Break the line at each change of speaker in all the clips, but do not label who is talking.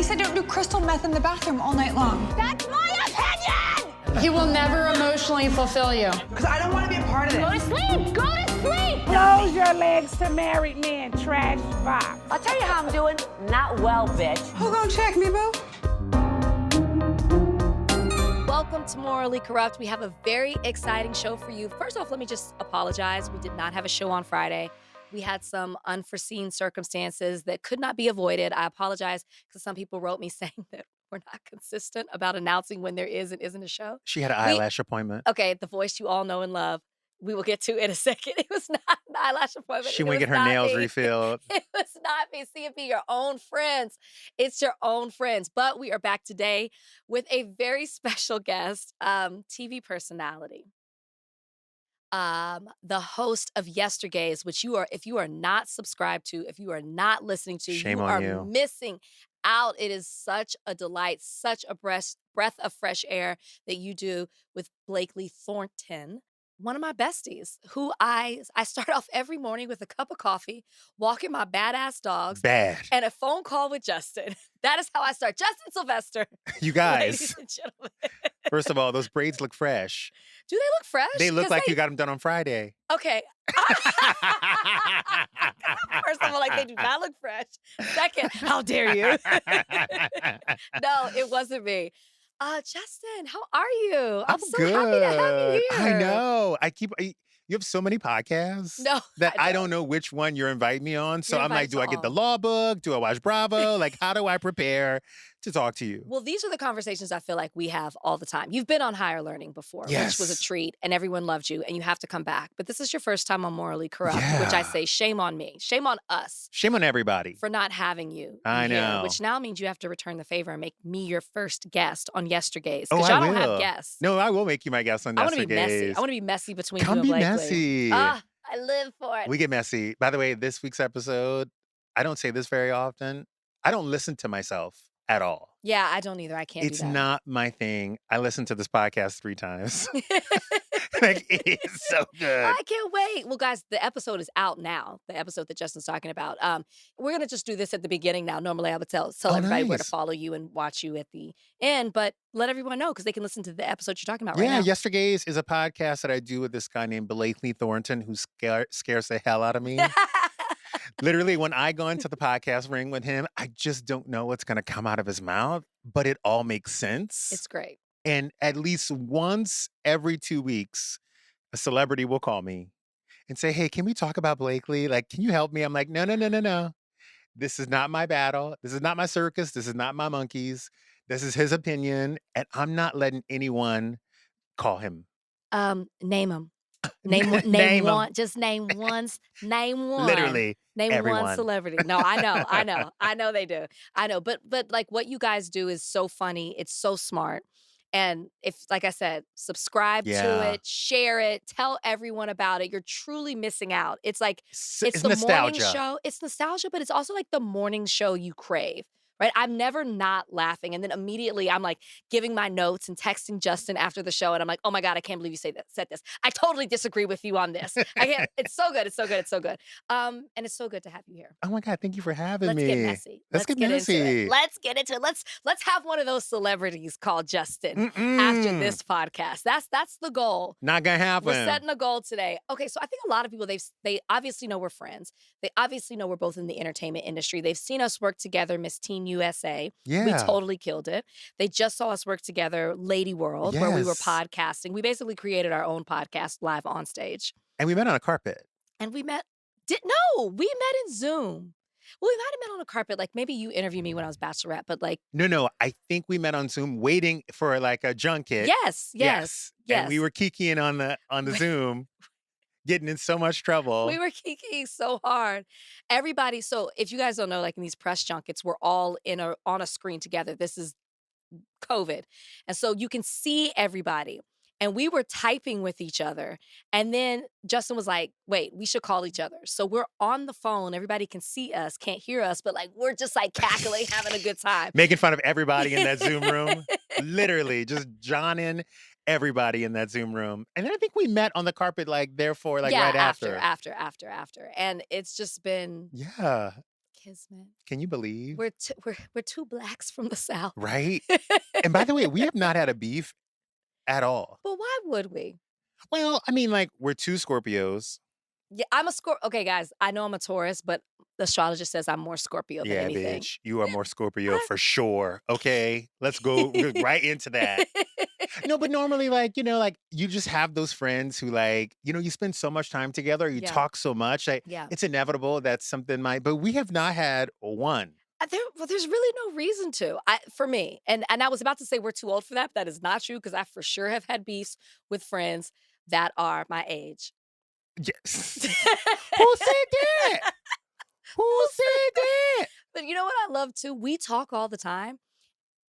said don't do crystal meth in the bathroom all night long.
That's my opinion!
He will never emotionally fulfill you.
Because I don't want to be a part of it.
Go to sleep! Go to sleep!
Close your legs to married men, trash box.
I'll tell you how I'm doing. Not well, bitch.
Who gonna check me, boo?
Welcome to Morally Corrupt. We have a very exciting show for you. First off, let me just apologize. We did not have a show on Friday. We had some unforeseen circumstances that could not be avoided. I apologize because some people wrote me saying that we're not consistent about announcing when there is and isn't a show.
She had an eyelash appointment.
Okay, the voice you all know and love. We will get to in a second. It was not an eyelash appointment.
She went get her nails refilled.
It was not me. See it be your own friends. It's your own friends. But we are back today with a very special guest, TV personality. The host of Yesterdays, which you are, if you are not subscribed to, if you are not listening to,
Shame
you
on
are
you.
missing out. It is such a delight, such a breath of fresh air that you do with Blakely Thornton, one of my besties, who I start off every morning with a cup of coffee, walking my badass dogs,
Bad.
and a phone call with Justin. That is how I start. Justin Sylvester.
You guys,
Ladies and gentlemen.
first of all, those braids look fresh.
Do they look fresh?
They look
'Cause
like you got them done on Friday.
Okay. First of all, like, they do not look fresh. Second, how dare you? No, it wasn't me. Justin, how are you? I'm so
good.
happy to have you here.
I know. You have so many podcasts
No,
that I don't know which one you're inviting me on. So
You're
I'm like,
invited
do I
to
get the
all.
law book? Do I watch Bravo? Like, how do I prepare to talk to you?
Well, these are the conversations I feel like we have all the time. You've been on Higher Learning before, which was a
Yes.
treat, and everyone loved you, and you have to come back. But this is your first time on Morally Corrupt, which I
Yeah.
say shame on me. Shame on us
Shame on everybody.
for not having you
I
here,
know.
which now means you have to return the favor and make me your first guest on Yesterdays.
Oh,
Because
I
y'all don't have
will.
guests.
No, I will make you my guest on
I want to be messy.
Yesterdays.
I want to be messy between
Come
you
be
and Blakely.
messy.
I live for it.
We get messy. By the way, this week's episode, I don't say this very often. I don't listen to myself at all.
Yeah, I don't either. I can't
It's
do that.
not my thing. I listened to this podcast 3 times. Like, it's so good.
I can't wait. Well, guys, the episode is out now. The episode that Justin's talking about. We're gonna just do this at the beginning now. Normally, I would tell
Oh,
everybody where to
nice.
follow you and watch you at the end, but let everyone know because they can listen to the episode you're talking about right
Yeah,
now.
Yesterdays is a podcast that I do with this guy named Blakely Thornton who scares the hell out of me. Literally, when I go into the podcast ring with him, I just don't know what's going to come out of his mouth, but it all makes sense.
It's great.
And at least once every 2 weeks, a celebrity will call me and say, hey, can we talk about Blakely? Like, can you help me? I'm like, no. This is not my battle. This is not my circus. This is not my monkeys. This is his opinion. And I'm not letting anyone call him.
Name them. Name
Name 'em.
one. Just name one. Name one.
Literally,
Name
everyone.
one celebrity. No, I know they do. I know. But like what you guys do is so funny. It's so smart. And if, like I said, subscribe
Yeah.
to it, share it, tell everyone about it. You're truly missing out. It's like,
It's
it's the
nostalgia.
morning show. It's nostalgia, but it's also like the morning show you crave. Right? I'm never not laughing. And then immediately I'm like giving my notes and texting Justin after the show. And I'm like, oh my God, I can't believe you said this. I totally disagree with you on this. I can't. It's so good. It's so good. It's so good. And it's so good to have you here.
Oh my God, thank you for having
Let's
me.
get messy.
Let's get
into
messy.
it. Let's get into it. Let's have one of those celebrities called Justin after
Mm-mm.
this podcast. That's the goal.
Not gonna happen.
We're setting a goal today. Okay, so I think a lot of people they obviously know we're friends. They obviously know we're both in the entertainment industry. They've seen us work together, Miss Teen USA.
Yeah.
We totally killed it. They just saw us work together, Lady World, where we were
Yes.
podcasting. We basically created our own podcast live on stage.
And we met on a carpet.
And we met we met in Zoom. Well, we might have met on a carpet. Like maybe you interviewed me when I was Bachelorette, but like
No, I think we met on Zoom waiting for like a junket.
yes.
And we were kikiing on the Zoom, getting in so much trouble.
We were kikiing so hard. Everybody, so if you guys don't know, like in these press junkets, we're all on a screen together. This is COVID. And so you can see everybody. And we were typing with each other. And then Justin was like, wait, we should call each other. So we're on the phone. Everybody can see us, can't hear us, but like we're just like cackling, having a good time.
Making fun of everybody in that Zoom room. Literally, just John-ing everybody in that Zoom room. And then I think we met on the carpet right after.
After. And it's just been
Yeah.
kismet.
Can you believe?
We're two blacks from the South.
Right? And by the way, we have not had a beef at all.
But why would we?
Well, I mean, like, we're two Scorpios.
Yeah, I'm a Scorpio. Okay, guys, I know I'm a Taurus, but the astrologist says I'm more Scorpio than
Yeah,
anything.
bitch. You are more Scorpio for sure. Okay? Let's go right into that. No, but normally, like, like, you just have those friends who, like, you spend so much time together, you
Yeah.
talk so much, like,
Yeah.
it's inevitable that something might, but we have not had one.
There's really no reason to. For me, and I was about to say we're too old for that, but that is not true because I for sure have had beefs with friends that are my age.
Yes. Who said that? Who said that?
But you know what I love too? We talk all the time,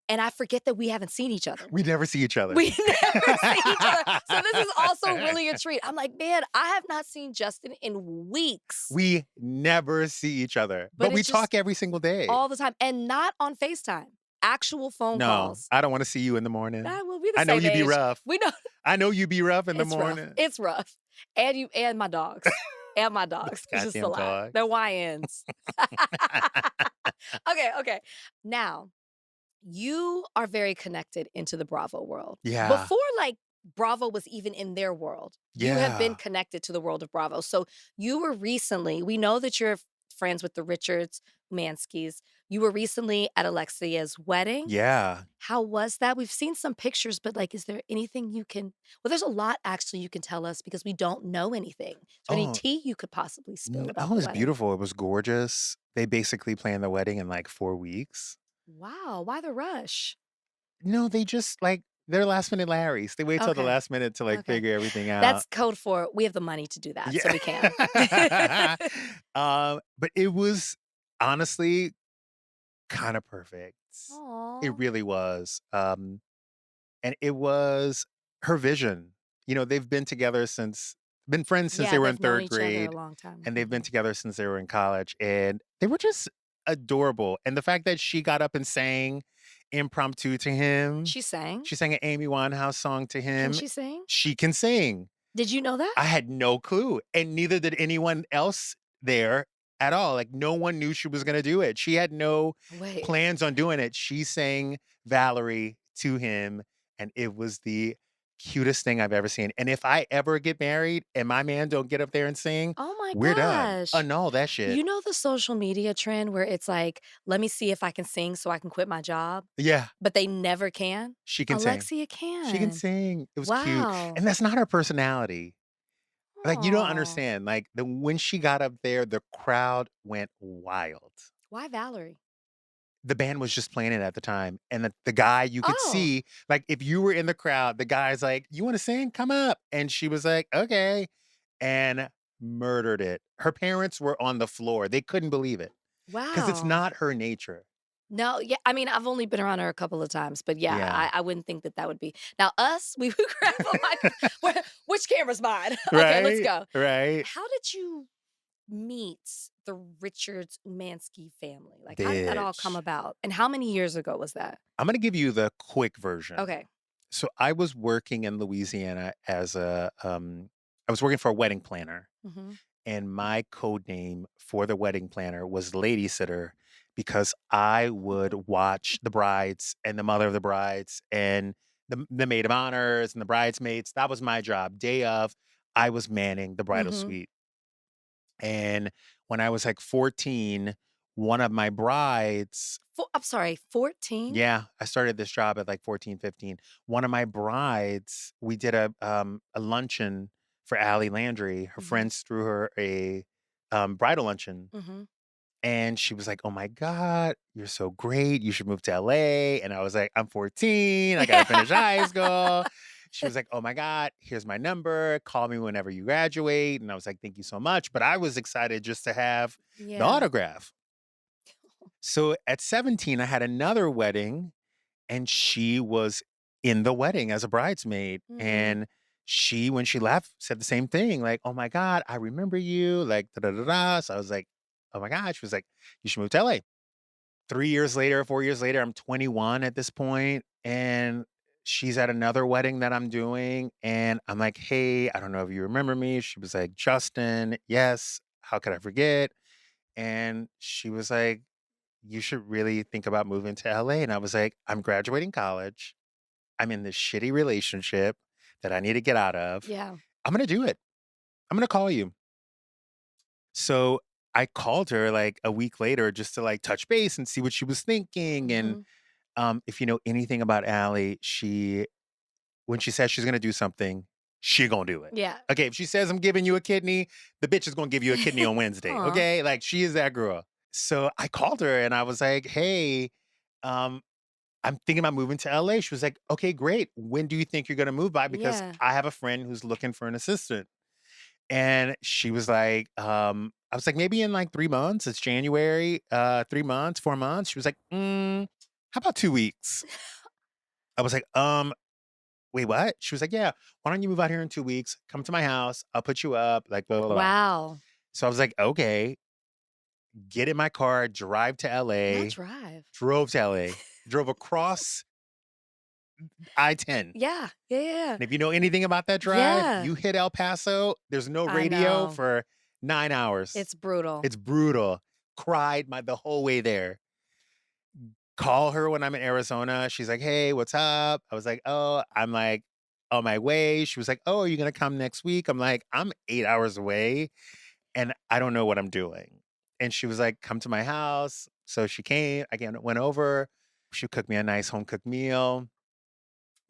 and I forget that we haven't seen each other.
We never see each other.
We never see each other. So this is also really a treat. I'm like, man, I have not seen Justin in weeks.
We never see each other,
But
but we
it's
talk
just
every single day.
all the time, and not on FaceTime. Actual phone
No,
calls.
I don't want to see you in the morning.
We'll be the
I know
same
you be
age.
rough.
We know
I know you be rough in the
it's
morning.
rough. It's rough. And my dogs. And my dogs. It's just a
Goddamn
lot.
dogs.
They're YNs. Okay. Now, you are very connected into the Bravo world.
Yeah.
Before, like, Bravo was even in their world. You have been
Yeah.
connected to the world of Bravo. So you were recently, we know that you're friends with the Richards, Umanskys. You were recently at Alexia's wedding.
Yeah.
How was that? We've seen some pictures, but like, is there anything you can? Well, there's a lot actually you can tell us because we don't know anything. Is there any
Oh,
tea you could possibly spill about
it
the
was
wedding?
beautiful. It was gorgeous. They basically planned the wedding in like 4 weeks.
Wow, why the rush?
No, they just like they're last minute Larrys. They wait till the
Okay,
last minute to like
okay.
figure everything out.
That's code for we have the money to do that, so we can.
Yeah. But it was honestly kind of perfect. It
Aw.
really was. And it was her vision. They've been friends since
Yeah,
they were in
they've known
third
each other a
grade,
long time.
and they've been
Mhm.
together since they were in college, and they were just adorable. And the fact that she got up and sang impromptu to him,
She sang?
she sang an Amy Winehouse song to
Can
him.
she sing?
She can sing.
Did you know that?
I had no clue, and neither did anyone else there at all. Like, no one knew she was gonna do it. She had no
Wait.
plans on doing it. She sang Valerie to him, and it was the cutest thing I've ever seen. And if I ever get married and my man don't get up there and sing,
Oh my
we're done.
gosh.
Annul that shit.
You know the social media trend where it's like, let me see if I can sing so I can quit my job,
Yeah,
but they never can?
she can sing.
Alexia can.
She can sing. It was cute.
Wow.
And that's not her personality. Like, you don't
Aw.
understand. Like, when she got up there, the crowd went wild.
Why Valerie?
The band was just playing it at the time. And the guy, you could
Oh.
see, like, if you were in the crowd, the guy's like, you want to sing? Come up. And she was like, okay. And murdered it. Her parents were on the floor. They couldn't believe it because it's
Wow.
not her nature.
No, yeah, I mean, I've only been around her a couple of times, but yeah,
Yeah.
I wouldn't think that would be. Now, us, we would grab a mic. Which camera's mine? Okay, let's
Right?
go.
Right?
How did you meet the Richards Umansky family? Like, how did that all come
Bitch.
about? And how many years ago was that?
I'm going to give you the quick version.
Okay.
So I was working in Louisiana as I was working for a wedding planner.
hmm
And my code name for the wedding planner was Lady Sitter because I would watch the brides and the mother of the brides and the maid of honors and the bridesmaids. That was my job. Day of, I was manning the bridal
hmm
suite. And when I was like 14, one of my brides,
I'm sorry, 14?
yeah, I started this job at like 14, 15. One of my brides, we did a luncheon for Allie Landry. Her
hmm
friends threw her a bridal luncheon.
hmm
And she was like, oh my God, you're so great. You should move to LA. And I was like, I'm 14. I got to finish high school. She was like, oh my God, here's my number. Call me whenever you graduate. And I was like, thank you so much. But I was excited just to have the
Yeah.
autograph. So at 17, I had another wedding and she was in the wedding as a bridesmaid.
hmm
And she, when she left, said the same thing, like, oh my God, I remember you, like, da da da da. So I was like, oh my God. She was like, you should move to LA. 3 years later, 4 years later, I'm 21 at this point, and she's at another wedding that I'm doing. And I'm like, hey, I don't know if you remember me. She was like, Justin, yes. How could I forget? And she was like, you should really think about moving to LA. And I was like, I'm graduating college. I'm in this shitty relationship that I need to get out of.
Yeah.
I'm going to do it. I'm going to call you. So I called her like a week later just to like touch base and see what she was thinking. And if you know anything about Allie, when she says she's going to do something, she going to do it.
Yeah.
Okay, if she says I'm giving you a kidney, the bitch is going to give you a kidney on Wednesday.
Aw.
Okay? Like she is that girl. So I called her and I was like, hey, I'm thinking about moving to LA. She was like, okay, great. When do you think you're going to move by? Because
Yeah.
I have a friend who's looking for an assistant. And she was like, I was like, maybe in like 3 months. It's January, 3 months, 4 months. She was like, how about 2 weeks? I was like, wait, what? She was like, yeah, why don't you move out here in 2 weeks? Come to my house. I'll put you up. Like, blah, blah, blah.
Wow.
So I was like, okay. Get in my car, drive to LA.
Not drive.
Drove to LA. Drove across I-10.
Yeah. Yeah. Yeah.
And if you know anything about that drive,
Yeah.
you hit El Paso, there's no
I
radio
know.
for 9 hours.
It's brutal.
It's brutal. Cried the whole way there. Call her when I'm in Arizona. She's like, hey, what's up? I was like, oh, I'm like on my way. She was like, oh, are you going to come next week? I'm like, I'm 8 hours away and I don't know what I'm doing. And she was like, come to my house. So she came. I went over. She cooked me a nice home cooked meal.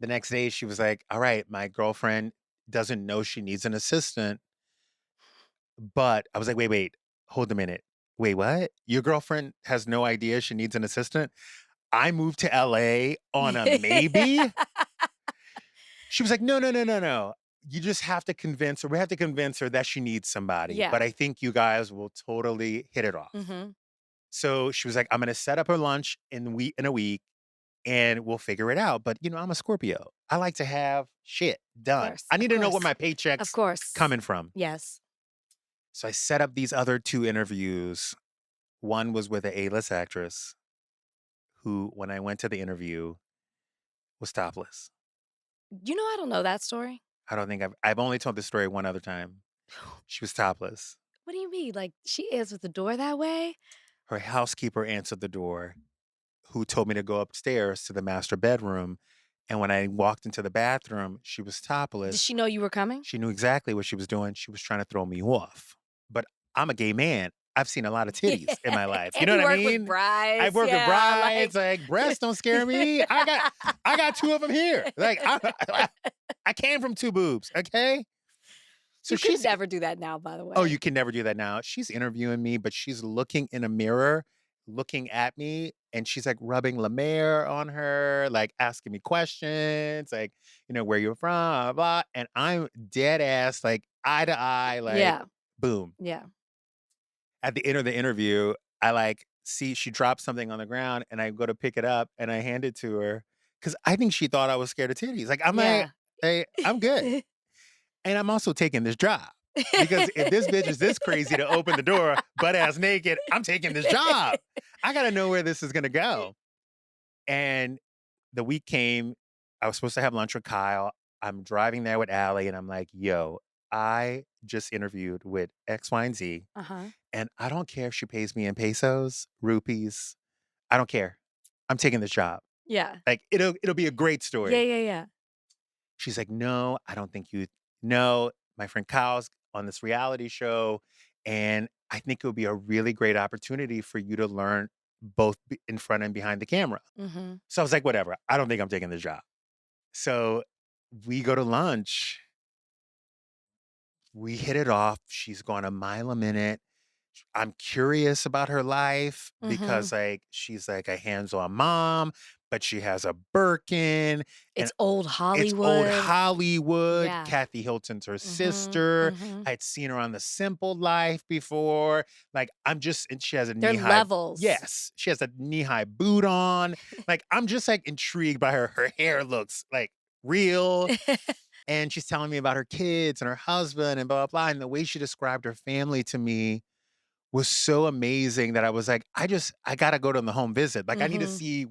The next day, she was like, all right, my girlfriend doesn't know she needs an assistant. But I was like, wait, hold a minute. Wait, what? Your girlfriend has no idea she needs an assistant? I moved to LA on a maybe? She was like, no. You just have to convince her. We have to convince her that she needs somebody.
Yeah.
But I think you guys will totally hit it off.
Mm-hmm.
So she was like, I'm going to set up her lunch in a week and we'll figure it out. But, I'm a Scorpio. I like to have shit done.
course,
I
of
need to know
course.
where my paycheck's
Of course.
coming from.
Yes.
So I set up these other 2 interviews. One was with an A-list actress who, when I went to the interview, was topless.
I don't know that story.
I don't think I've only told this story one other time. She was topless.
What do you mean? Like she answered the door that way?
Her housekeeper answered the door, who told me to go upstairs to the master bedroom. And when I walked into the bathroom, she was topless.
Did she know you were coming?
She knew exactly what she was doing. She was trying to throw me off. But I'm a gay man. I've seen a lot of titties in my life. You know what I mean?
With brides.
I work with
yeah,
brides. Like breasts don't scare me. I got 2 of them here. Like I came from 2 boobs. Okay. So
you could never do that now, by the way.
Oh, you can never do that now. She's interviewing me, but she's looking in a mirror, looking at me, and she's like rubbing La Mer on her, like asking me questions, like, where you're from, blah, blah. And I'm dead ass, like eye to eye, like
Yeah.
boom.
Yeah.
At the end of the interview, I like see she dropped something on the ground and I go to pick it up and I hand it to her because I think she thought I was scared of titties. Like, I'm like, hey, I'm good. And I'm also taking this job because if this bitch is this crazy to open the door butt ass naked, I'm taking this job. I got to know where this is going to go. And the week came, I was supposed to have lunch with Kyle. I'm driving there with Allie and I'm like, yo, I just interviewed with X, Y, and Z.
Uh-huh.
And I don't care if she pays me in pesos, rupees. I don't care. I'm taking this job.
Yeah.
Like, it'll be a great story.
Yeah.
She's like, no, I don't think you know. My friend Kyle's on this reality show. And I think it would be a really great opportunity for you to learn both in front and behind the camera.
Mm-hmm.
So I was like, whatever. I don't think I'm taking this job. So we go to lunch. We hit it off. She's gone a mile a minute. I'm curious about her life because like she's like a hands-on mom, but she has a Birkin.
It's old Hollywood.
It's old Hollywood.
Yeah.
Kathy Hilton's her sister. I'd seen her on The Simple Life before. Like and she has a
They're
knee-high.
levels.
Yes. She has a knee-high boot on. Like I'm just like intrigued by her. Her hair looks like real. And she's telling me about her kids and her husband and blah, blah, blah. And the way she described her family to me was so amazing that I was like, I got to go to the home visit. Like I need to see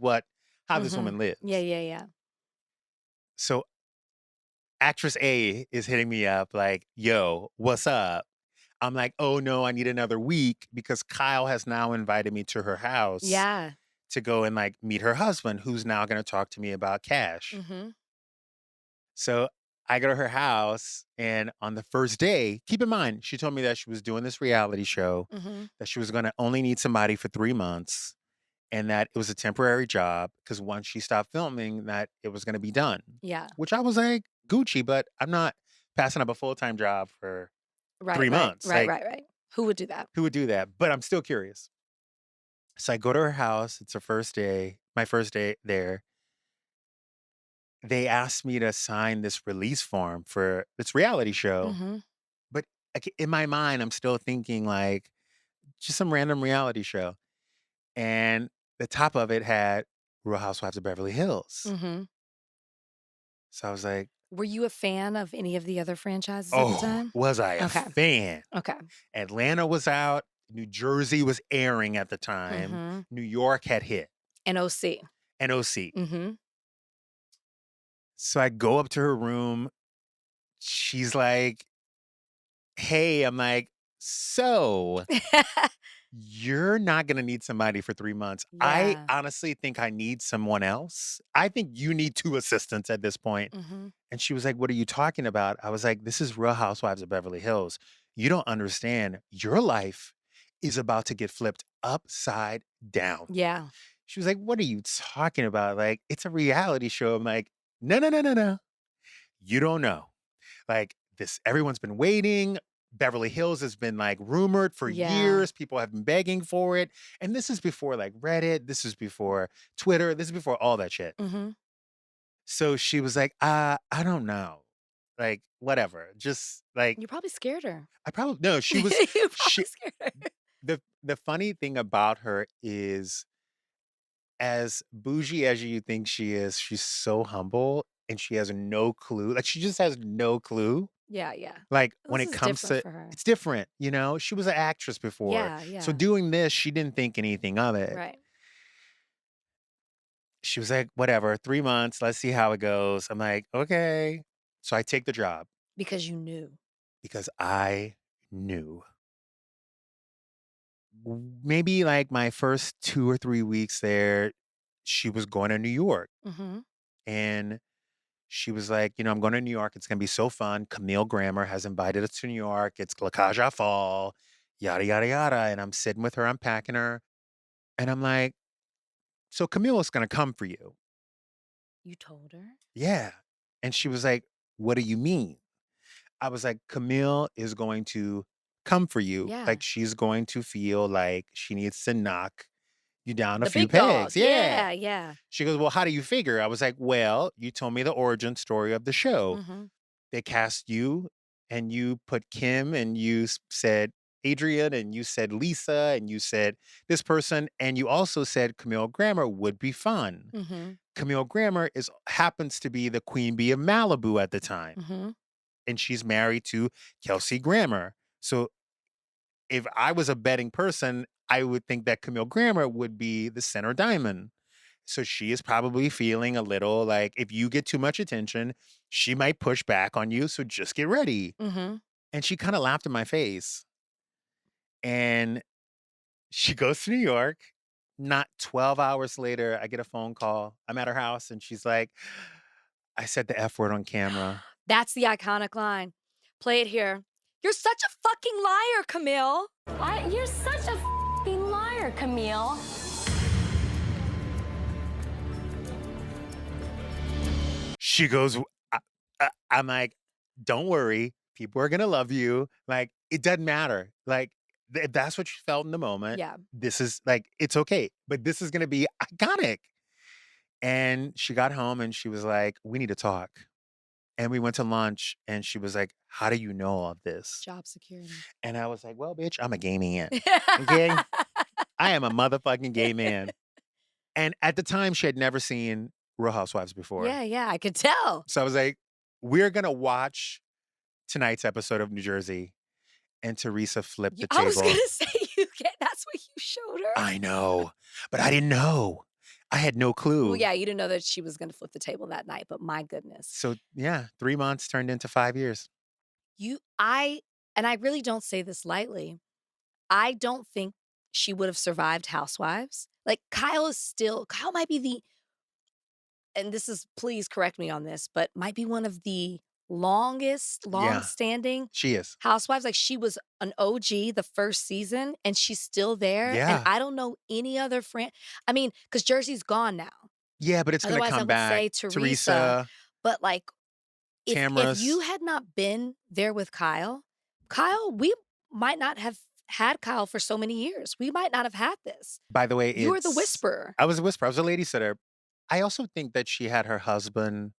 how this woman lives.
Yeah.
So actress A is hitting me up like, yo, what's up? I'm like, oh no, I need another week because Kyle has now invited me to her house
Yeah.
to go and like meet her husband, who's now going to talk to me about cash.
Mm-hmm.
So I go to her house, and on the first day, keep in mind, she told me that she was doing this reality show,
Mm-hmm.
that she was going to only need somebody for 3 months, and that it was a temporary job because once she stopped filming, that it was going to be done.
Yeah.
Which I was like, Gucci, but I'm not passing up a full-time job for
Right.
3
right,
months.
Right.
Like,
Right. Who would do that?
who would do that? But I'm still curious. So I go to her house. It's her first day, my first day there. They asked me to sign this release form for this reality show.
Mm-hmm.
But like, in my mind, I'm still thinking like just some random reality show. And the top of it had Real Housewives of Beverly Hills.
Mm-hmm.
So I was like,
Were you a fan of any of the other franchises at the
oh,
time?
was I a
Okay.
fan?
Okay.
Atlanta was out. New Jersey was airing at the time.
Mm-hmm.
New York had hit.
And OC.
And OC.
Mm-hmm.
So I go up to her room. She's like, hey, I'm like, so you're not going to need somebody for 3 months. I
Yeah.
honestly think I need someone else. I think you need 2 assistants at this point.
Mm-hmm.
And she was like, what are you talking about? I was like, this is Real Housewives of Beverly Hills. You don't understand. Your life is about to get flipped upside down.
Yeah.
She was like, what are you talking about? Like, it's a reality show. I'm like, no, no, no, no, no. You don't know. Like, this, everyone's been waiting. Beverly Hills has been like rumored for
Yeah.
years. People have been begging for it. And this is before like Reddit. This is before Twitter. This is before all that shit.
Mm-hmm.
So she was like, I don't know. Like, whatever. Just like,
You probably scared her.
I probably, no, she was,
You probably
she,
scared her.
the funny thing about her is, as bougie as you think she is, she's so humble and she has no clue. Like, she just has no clue.
Yeah. Yeah.
Like,
This
when it
is
comes
different
to,
for her.
it's different, you know? She was an actress before.
Yeah. Yeah.
So doing this, she didn't think anything of it.
Right.
She was like, whatever, 3 months, let's see how it goes. I'm like, okay. So I take the job
Because you knew.
because I knew. Maybe like my first 2 or 3 weeks there, she was going to New York.
Mm-hmm.
And she was like, I'm going to New York. It's going to be so fun. Camille Grammer has invited us to New York. It's La Caja Fall, yada, yada, yada. And I'm sitting with her, I'm packing her. And I'm like, so Camille is going to come for you.
You told her?
Yeah. And she was like, what do you mean? I was like, Camille is going to come for you.
Yeah.
Like, she's going to feel like she needs to knock you down a
The
few
big dog.
pegs. Yeah.
Yeah.
She goes, well, how do you figure? I was like, well, you told me the origin story of the show.
Mm-hmm.
They cast you and you put Kim and you said Adrian and you said Lisa and you said this person. And you also said Camille Grammer would be fun.
Mm-hmm.
Camille Grammer happens to be the queen bee of Malibu at the time.
Mm-hmm.
And she's married to Kelsey Grammer. So if I was a betting person, I would think that Camille Grammer would be the center diamond. So she is probably feeling a little like, if you get too much attention, she might push back on you. So just get ready.
Mm-hmm.
And she kind of laughed in my face. And she goes to New York. Not 12 hours later, I get a phone call. I'm at her house and she's like, I said the F word on camera.
That's the iconic line. Play it here. You're such a fucking liar, Camille.
You're such a f***ing liar, Camille.
She goes, I'm like, don't worry. People are going to love you. Like, it doesn't matter. Like, if that's what you felt in the moment,
Yeah.
this is like, it's okay. But this is going to be iconic. And she got home and she was like, we need to talk. And we went to lunch and she was like, how do you know all of this?
Job security.
And I was like, well, bitch, I'm a gay man. Okay? I am a motherfucking gay man. And at the time, she had never seen Real Housewives before.
Yeah, I could tell.
So I was like, we're going to watch tonight's episode of New Jersey. And Teresa flipped the table.
I was going to say, that's what you showed her?
I know. But I didn't know. I had no clue.
Well, yeah, you didn't know that she was going to flip the table that night, but my goodness.
So, yeah, 3 months turned into 5 years.
I and I really don't say this lightly, I don't think she would have survived Housewives. Like, Kyle might be and this is, please correct me on this, but might be one of the
Yeah,
long-standing
she is.
Housewives. Like, she was an OG the first season, and she's still there, and
Yeah.
I don't know any other I mean, because Jersey's gone now.
Yeah, but it's gonna
Otherwise, I
come
would
back.
say Teresa,
Teresa,
but, like, if you
Tamra's.
had not been there with Kyle, we might not have had Kyle for so many years. We might not have had this.
By the way,
You were the whisperer.
I was a whisperer. I was a lady sitter. I also think that she had her husband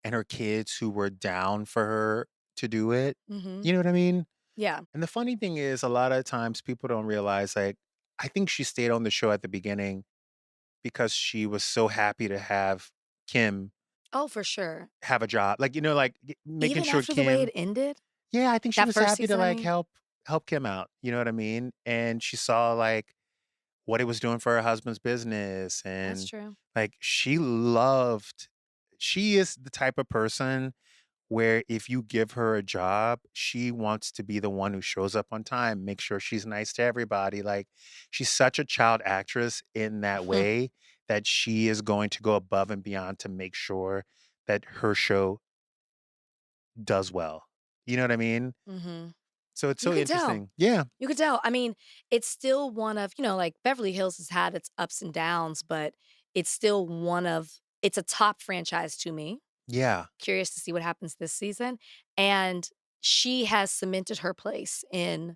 and her kids who were down for her to do it.
Mhm.
You know what I mean?
Yeah.
And the funny thing is, a lot of times people don't realize, like, I think she stayed on the show at the beginning because she was so happy to have Kim
Oh, for sure.
have a job. Like, like making
Even
sure
after the way
Kim,
it ended?
yeah, I think she
That
was
first
happy to
season, I
like
mean?
help Kim out. You know what I mean? And she saw like what it was doing for her husband's business,
That's
and
true.
like she is the type of person where if you give her a job, she wants to be the one who shows up on time, make sure she's nice to everybody. Like, she's such a child actress in that way that she is going to go above and beyond to make sure that her show does well. You know what I mean?
Mhm.
So it's
You
so
can tell.
interesting. Yeah.
You could tell. I mean, it's still one of, like Beverly Hills has had its ups and downs, but it's still it's a top franchise to me.
Yeah.
Curious to see what happens this season. And she has cemented her place in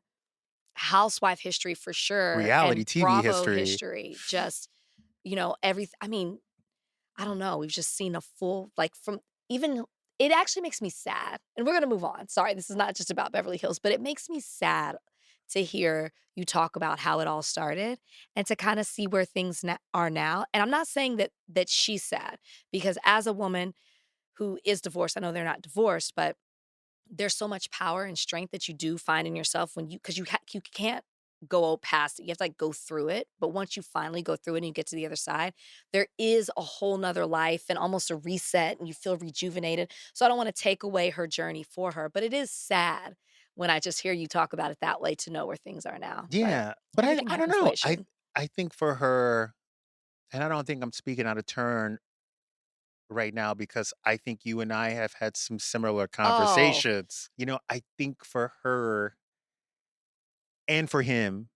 housewife history for sure
Reality
and
TV
Bravo
history.
history. Just, I mean, I don't know. We've just seen a full, like, from even, it actually makes me sad. And we're going to move on. Sorry, this is not just about Beverly Hills, but it makes me sad to hear you talk about how it all started and to kind of see where things are now. And I'm not saying that she's sad, because as a woman who is divorced, I know they're not divorced, but there's so much power and strength that you do find in yourself when because you can't go past it. You have to, like, go through it. But once you finally go through it and you get to the other side, there is a whole nother life and almost a reset, and you feel rejuvenated. So I don't want to take away her journey for her, but it is sad when I just hear you talk about it that way, to know where things are now. But
Yeah. But
everything
I don't
happens the way
know.
it should.
I think for her, and I don't think I'm speaking out of turn right now because I think you and I have had some similar
Oh,
conversations. I think for her and for him,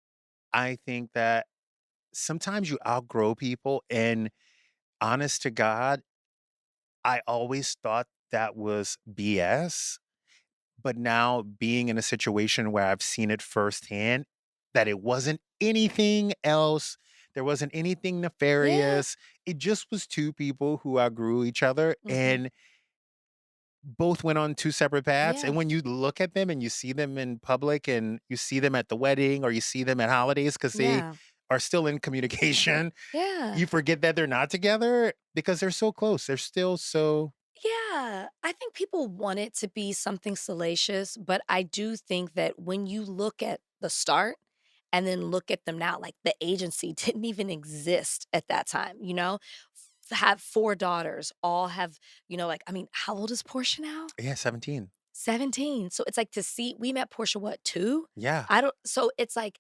I think that sometimes you outgrow people. And honest to God, I always thought that was BS. But now being in a situation where I've seen it firsthand, that it wasn't anything else, there wasn't anything
yeah.
nefarious. It just was two people who outgrew each other
Hmm.
and both went on two separate paths.
Yeah.
And when you look at them and you see them in public and you see them at the wedding or you see them at holidays because they
Yeah.
are still in communication,
Yeah.
you forget that they're not together because they're so close. They're still so.
Yeah, I think people want it to be something salacious, but I do think that when you look at the start and then look at them now, like, the agency didn't even exist at that time, have four daughters, all have, like, I mean, how old is Portia now?
Yeah, 17.
17. So it's like, to see, we met Portia, what, 2?
Yeah.
I don't, so it's like,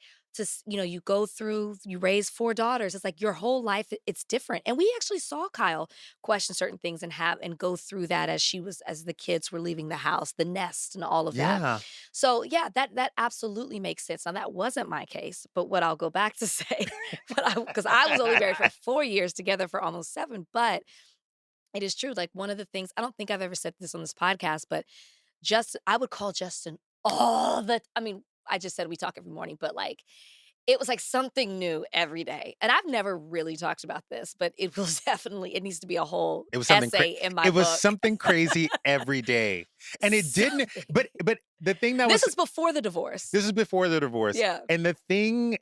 you go through, you raise 4 daughters. It's like your whole life, it's different. And we actually saw Kyle question certain things and go through that as the kids were leaving the house, the nest and all of that.
Yeah.
So yeah, that absolutely makes sense. Now, that wasn't my case, but what I'll go back to say, because I was only married for 4 years, together for almost 7, but it is true. Like, one of the things, I don't think I've ever said this on this podcast, but I would call Justin I mean, I just said we talk every morning, but, like, it was like something new every day. And I've never really talked about this, but it was definitely, it needs to be a whole
It was something
essay in my
it was
book.
something crazy every day. And it didn't,
Something.
but the thing that
This
was
is before the divorce.
this is before the divorce.
Yeah.
And the thing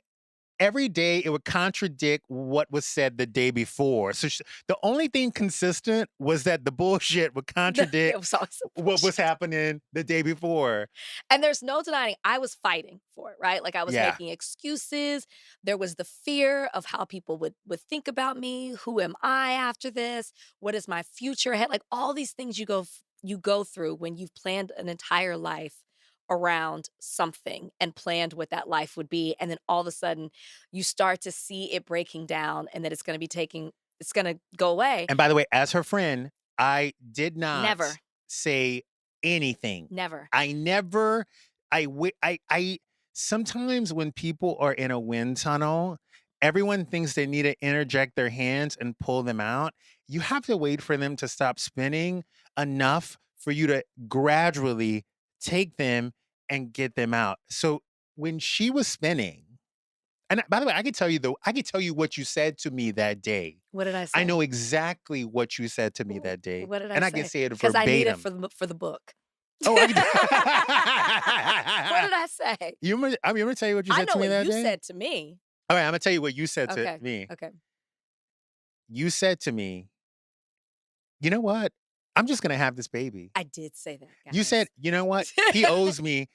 every day it would contradict what was said the day before. So the only thing consistent was that the bullshit would
It
contradict
was always some
what was
bullshit.
happening the day before.
And there's no denying I was fighting for it, right? Like, I was
Yeah.
making excuses. There was the fear of how people would think about me. Who am I after this? What is my future ahead? Like, all these things you go through when you've planned an entire life around something and planned what that life would be. And then all of a sudden you start to see it breaking down and that it's going to go away.
And by the way, as her friend, I did not
Never.
say anything.
Never.
I sometimes when people are in a wind tunnel, everyone thinks they need to interject their hands and pull them out. You have to wait for them to stop spinning enough for you to gradually take them and get them out. So when she was spinning, and by the way, I can tell you what you said to me that day.
What did I say?
I know exactly what you said to me that day.
What did I
and
say?
I can say it
Because I need it
verbatim.
for the book.
Oh,
What did I say?
You want me to tell you what you
I
said
know
to me
what
that
you
day?
said to me.
All right, I'm gonna tell you what you said to
Okay.
me.
Okay.
You said to me, you know what? I'm just gonna have this baby.
I did say that.
You said, you know what? He owes me.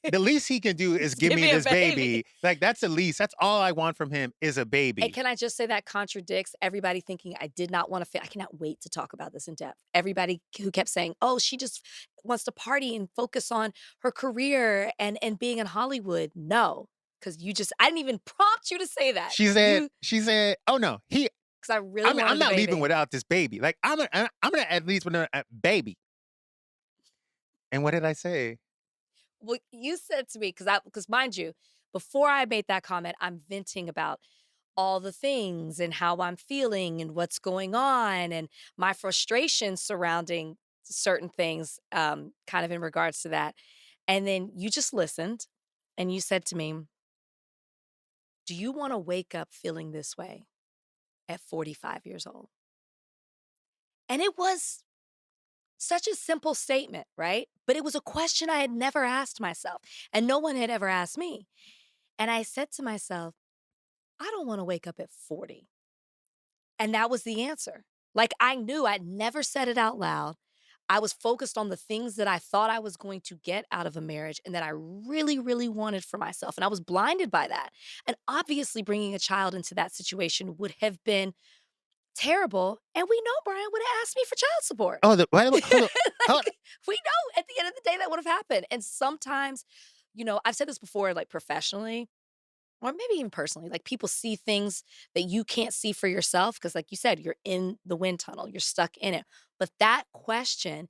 The least he can do is give me
a
this baby. Like that's the least. That's all I want from him is a baby.
And can I just say that contradicts everybody thinking I did not want to I cannot wait to talk about this in depth. Everybody who kept saying, oh, she just wants to party and focus on her career and being in Hollywood. No, because I didn't even prompt you to say that.
She said, oh no,
because I really wanted
I'm not
the baby.
leaving without this baby. Like I'm gonna at least with a baby. And what did I say?
Well, you said to me, because mind you, before I made that comment, I'm venting about all the things and how I'm feeling and what's going on and my frustration surrounding certain things, kind of in regards to that. And then you just listened and you said to me, do you want to wake up feeling this way at 45 years old? And it was such a simple statement, right? But it was a question I had never asked myself and no one had ever asked me. And I said to myself, I don't want to wake up at 40. And that was the answer. Like I knew I'd never said it out loud. I was focused on the things that I thought I was going to get out of a marriage and that I really, really wanted for myself. And I was blinded by that. And obviously bringing a child into that situation would have been terrible. And we know Brian would have asked me for child support.
Oh, hold on.
We know at the end of the day that would have happened. And sometimes, I've said this before, like professionally, or maybe even personally, like people see things that you can't see for yourself because like you said, you're in the wind tunnel, you're stuck in it. But that question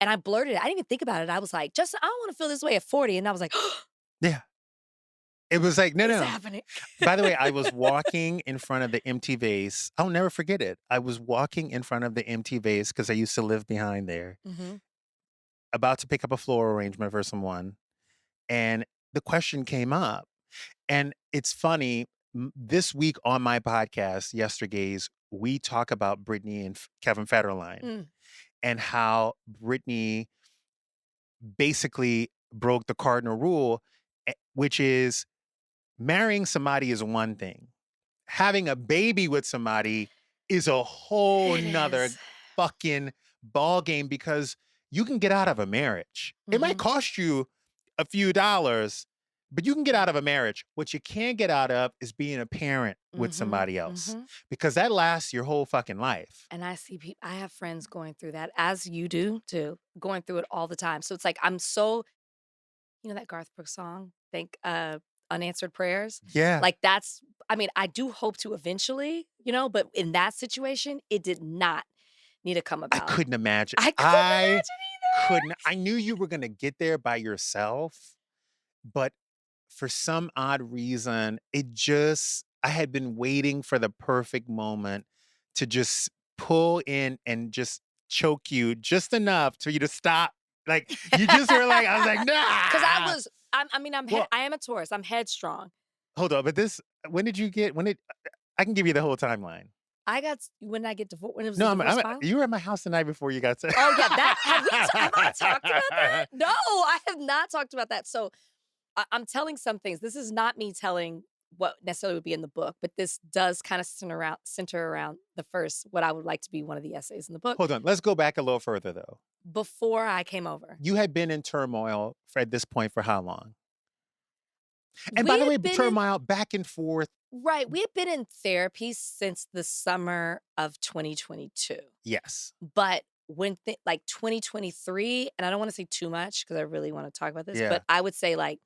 and I blurted it. I didn't even think about it. I was like, Justin, I don't want to feel this way at 40. And I was like,
Yeah. It was like, no.
It's happening.
By the way, I was walking in front of the empty vase. I'll never forget it. I was walking in front of the empty vase because I used to live behind there, about to pick up a floral arrangement for someone. And the question came up. And it's funny, this week on my podcast, Yesterday's, we talk about Brittany and Kevin Federline and how Brittany basically broke the cardinal rule, which is marrying somebody is one thing. Having a baby with somebody is a whole nother fucking ball game because you can get out of a marriage. It might cost you a few dollars, but you can get out of a marriage. What you can't get out of is being a parent with somebody else because that lasts your whole fucking life.
And I see people, I have friends going through that, as you do too, going through it all the time. So it's like, I'm so, that Garth Brooks song, Unanswered Prayers.
Yeah.
Like I do hope to eventually, but in that situation, it did not need to come about.
I couldn't imagine.
I couldn't imagine either.
I knew you were going to get there by yourself, but for some odd reason, I had been waiting for the perfect moment to just pull in and just choke you just enough for you to stop. Like, you just were like, I was like, nah.
Because I am a Taurus. I'm headstrong.
Hold on, but I can give you the whole timeline.
When I get divorced, when it was
No,
the divorce file?
you were at my house the night before you got to.
Oh, yeah. Have I talked about that? No, I have not talked about that. So I'm telling some things. This is not me telling what necessarily would be in the book, but this does kind of center around what I would like to be one of the essays in the book.
Hold on. Let's go back a little further, though.
Before I came over.
You had been in turmoil at this point for how long? And by the way, turmoil back and forth.
Right. We had been in therapy since the summer of 2022.
Yes.
But when like 2023, and I don't want to say too much because I really want to talk about this,
Yeah.
but I would say like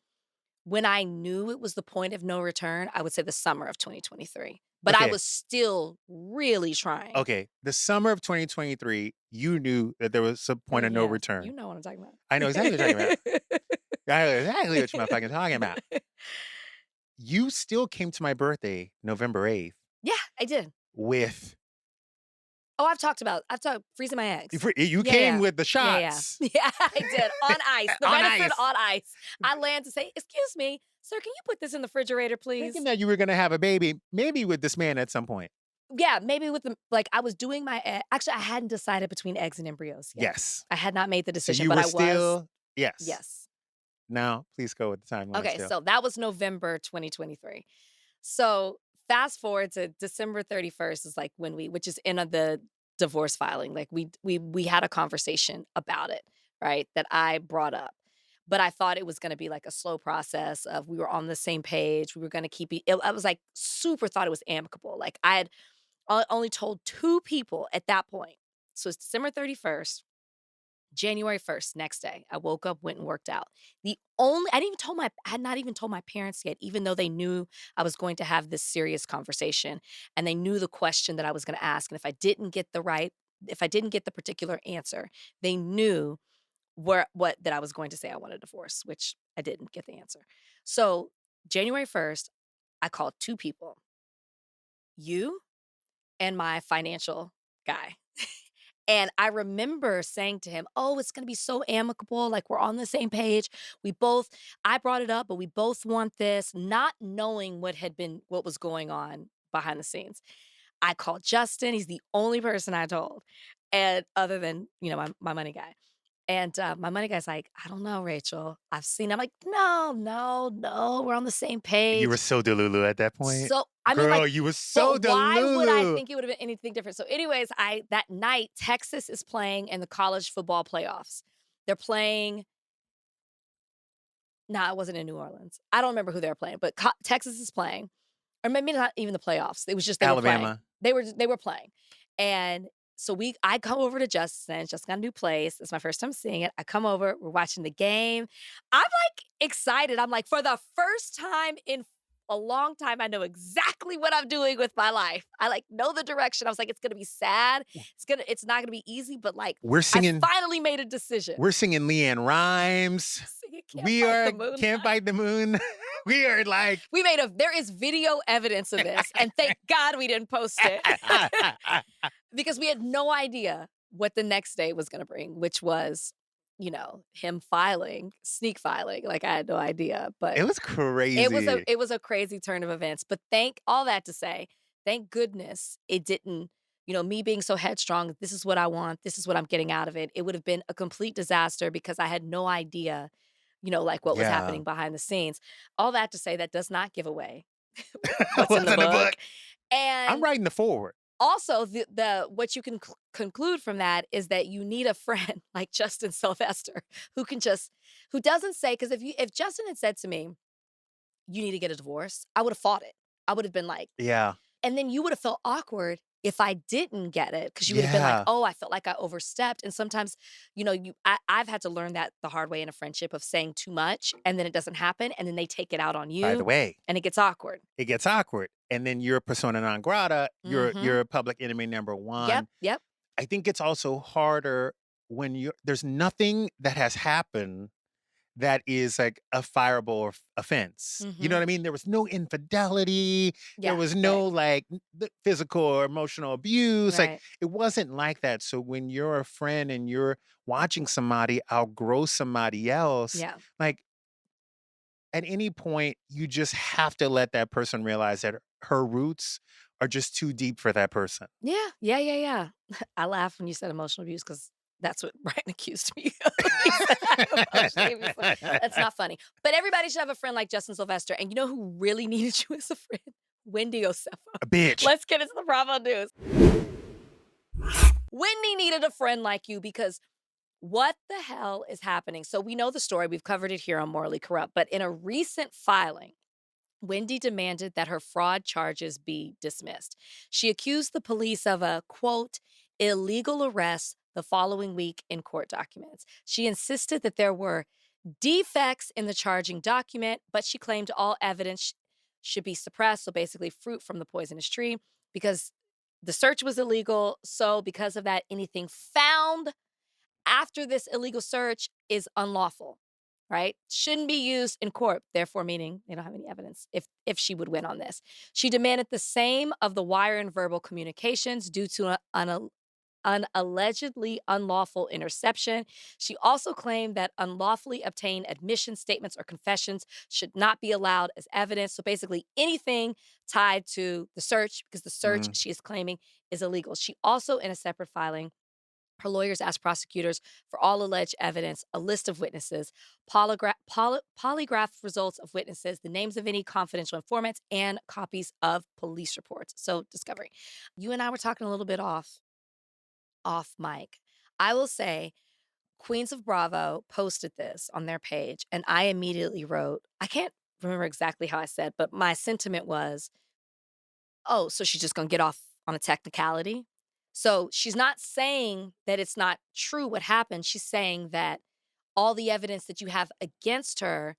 when I knew it was the point of no return, I would say the summer of 2023. But I
Okay.
was still really trying.
Okay. The summer of 2023, you knew that there was a point of no
Yeah,
return.
You know what I'm talking about.
I know exactly what you're talking about. I know exactly what you're fucking talking about. You still came to my birthday, November 8th,
Yeah, I did.
with
Oh, I've talked freezing my eggs.
you
Yeah,
came
yeah.
with the
Yeah,
shots.
yeah, I did on ice. The
On
venison
ice.
on ice. I land to say, "Excuse me, sir, can you put this in the refrigerator, please?"
Thinking that you were gonna have a baby, maybe with this man at some point.
Yeah, maybe with the I was doing my actually I hadn't decided between eggs and embryos yet.
Yes.
I had not made the
So
decision,
you
but
were
I was.
still yes.
Yes.
Now, please go with the timeline.
Okay,
still.
so that was November 2023. So fast forward to December 31st is like when which is in the divorce filing. Like we had a conversation about it, right? That I brought up. But I thought it was going to be like a slow process of we were on the same page. We were going to keep it. I was like super thought it was amicable. Like I had only told 2 people at that point. So it's December 31st. January 1st, next day, I woke up, went and worked out. I had not even told my parents yet, even though they knew I was going to have this serious conversation and they knew the question that I was going to ask. And if I didn't get the particular answer, they knew that I was going to say I want a divorce, which I didn't get the answer. So January 1st, I called 2 people, you and my financial guy. And I remember saying to him, "Oh, it's going to be so amicable. Like we're on the same page. I brought it up, but we both want this," not knowing what was going on behind the scenes. I called Justin. He's the only person I told. And other than, my money guy. And my money guy's like, "I don't know, Rachel. I've seen." I'm like, no, we're on the same page.
You were so delulu at that point.
So I mean,
Girl, you were so
but why would I
delulu.
think it would have been anything different? So, anyways, that night Texas is playing in the college football playoffs. They're playing. Nah, it wasn't in New Orleans. I don't remember who they were playing, but Texas is playing, or maybe not even the playoffs. It was just they
Alabama.
were playing. They were playing, and so I come over to Justin. Just got a new place. It's my first time seeing it. I come over. We're watching the game. I'm like excited. I'm like, for the first time in a long time, I know exactly what I'm doing with my life. I like know the direction. I was like, it's gonna be sad. It's not gonna be easy, but like
We're singing.
I finally made a decision.
We're singing Leanne Rhymes.
Singing
Can't Fight the Moon. We are like
there is video evidence of this, and thank God we didn't post it because we had no idea what the next day was gonna bring, which was, him sneak filing. Like I had no idea, but
it was crazy.
It was a crazy turn of events. But all that to say, thank goodness it didn't, me being so headstrong, this is what I want, this is what I'm getting out of it. It would have been a complete disaster because I had no idea, like what was happening behind the scenes. All that to say, that does not give away what's in the book. And
I'm writing the forward.
also, what you can conclude from that is that you need a friend like Justin Sylvester who doesn't say, because if Justin had said to me, "You need to get a divorce," I would have fought it. I would have been like,
Yeah.
and then you would have felt awkward if I didn't get it, because you would have been like, "Oh, I felt like I overstepped." And sometimes, I've had to learn that the hard way in a friendship of saying too much, and then it doesn't happen, and then they take it out on you.
By the way,
and it gets awkward.
And then you're persona non grata. You're public enemy number 1.
Yep.
I think it's also harder when there's nothing that has happened that is like a fireable offense. You know what I mean? There was no infidelity. There was no like physical or emotional abuse.
Right.
Like it wasn't like that. So when you're a friend and you're watching somebody outgrow somebody else, like at any point, you just have to let that person realize that her roots are just too deep for that person.
Yeah. I laughed when you said emotional abuse because that's what Brian accused me of. He said I emotionally abused him. That's not funny. But everybody should have a friend like Justin Sylvester. And you know who really needed you as a friend? Wendy Osefo.
A bitch.
Let's get into the Bravo news. Wendy needed a friend like you because what the hell is happening? So we know the story. We've covered it here on Morally Corrupt. But in a recent filing, Wendy demanded that her fraud charges be dismissed. She accused the police of a, quote, illegal arrest the following week in court documents. She insisted that there were defects in the charging document, but she claimed all evidence should be suppressed. So basically, fruit from the poisonous tree, because the search was illegal. So because of that, anything found after this illegal search is unlawful, right? Shouldn't be used in court, therefore meaning they don't have any evidence if she would win on this. She demanded the same of the wire and verbal communications due to an allegedly unlawful interception. She also claimed that unlawfully obtained admission statements or confessions should not be allowed as evidence. So basically anything tied to the search, because the search she is claiming is illegal. She also, in a separate filing, her lawyers asked prosecutors for all alleged evidence, a list of witnesses, polygraph results of witnesses, the names of any confidential informants, and copies of police reports. So, discovery. You and I were talking a little bit off mic. I will say Queens of Bravo posted this on their page, and I immediately wrote, I can't remember exactly how I said, but my sentiment was, oh, so she's just going to get off on a technicality? So she's not saying that it's not true what happened. She's saying that all the evidence that you have against her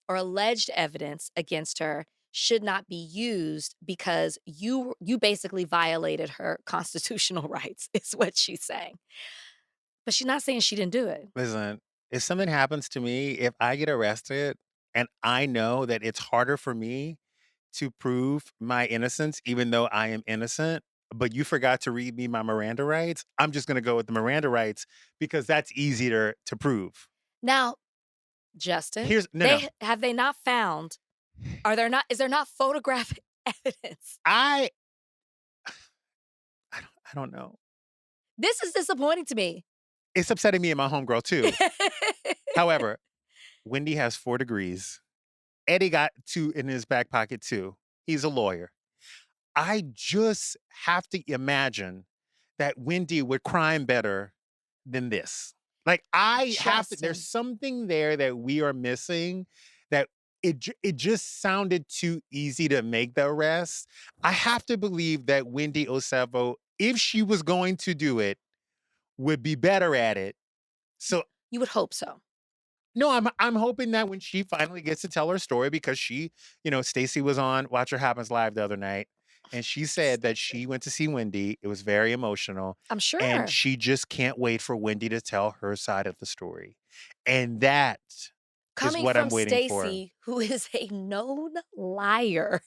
or alleged evidence against her should not be used because you basically violated her constitutional rights, is what she's saying. But she's not saying she didn't do it.
Listen, if something happens to me, if I get arrested and I know that it's harder for me to prove my innocence, even though I am innocent, but you forgot to read me my Miranda rights, I'm just going to go with the Miranda rights because that's easier to prove.
Now, Justin,
Here's no.
have they not found? Is there not photographic evidence?
I don't know.
This is disappointing to me.
It's upsetting me and my homegirl too. However, Wendy has 4 degrees. Eddie got 2 in his back pocket too. He's a lawyer. I just have to imagine that Wendy would crime better than this. Like I have to, there's something there that we are missing that it just sounded too easy to make the arrest. I have to believe that Wendy Osefo, if she was going to do it, would be better at it. So
you would hope so.
No, I'm hoping that when she finally gets to tell her story, because she, Stacey was on Watch What Happens Live the other night, and she said that she went to see Wendy. It was very emotional.
I'm sure.
And she just can't wait for Wendy to tell her side of the story. And that is what I'm waiting for.
Coming from Stacey, who is a known liar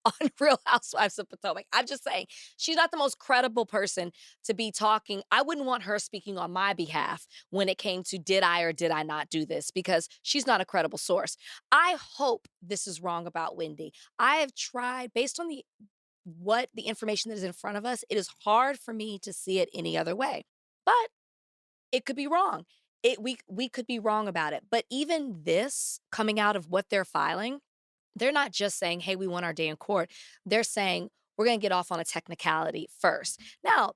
on Real Housewives of Potomac. I'm just saying, she's not the most credible person to be talking. I wouldn't want her speaking on my behalf when it came to did I or did I not do this, because she's not a credible source. I hope this is wrong about Wendy. I have tried, based on the information that is in front of us, it is hard for me to see it any other way. But it could be wrong. We could be wrong about it. But even this coming out of what they're filing, they're not just saying, hey, we want our day in court. They're saying, we're going to get off on a technicality first. Now,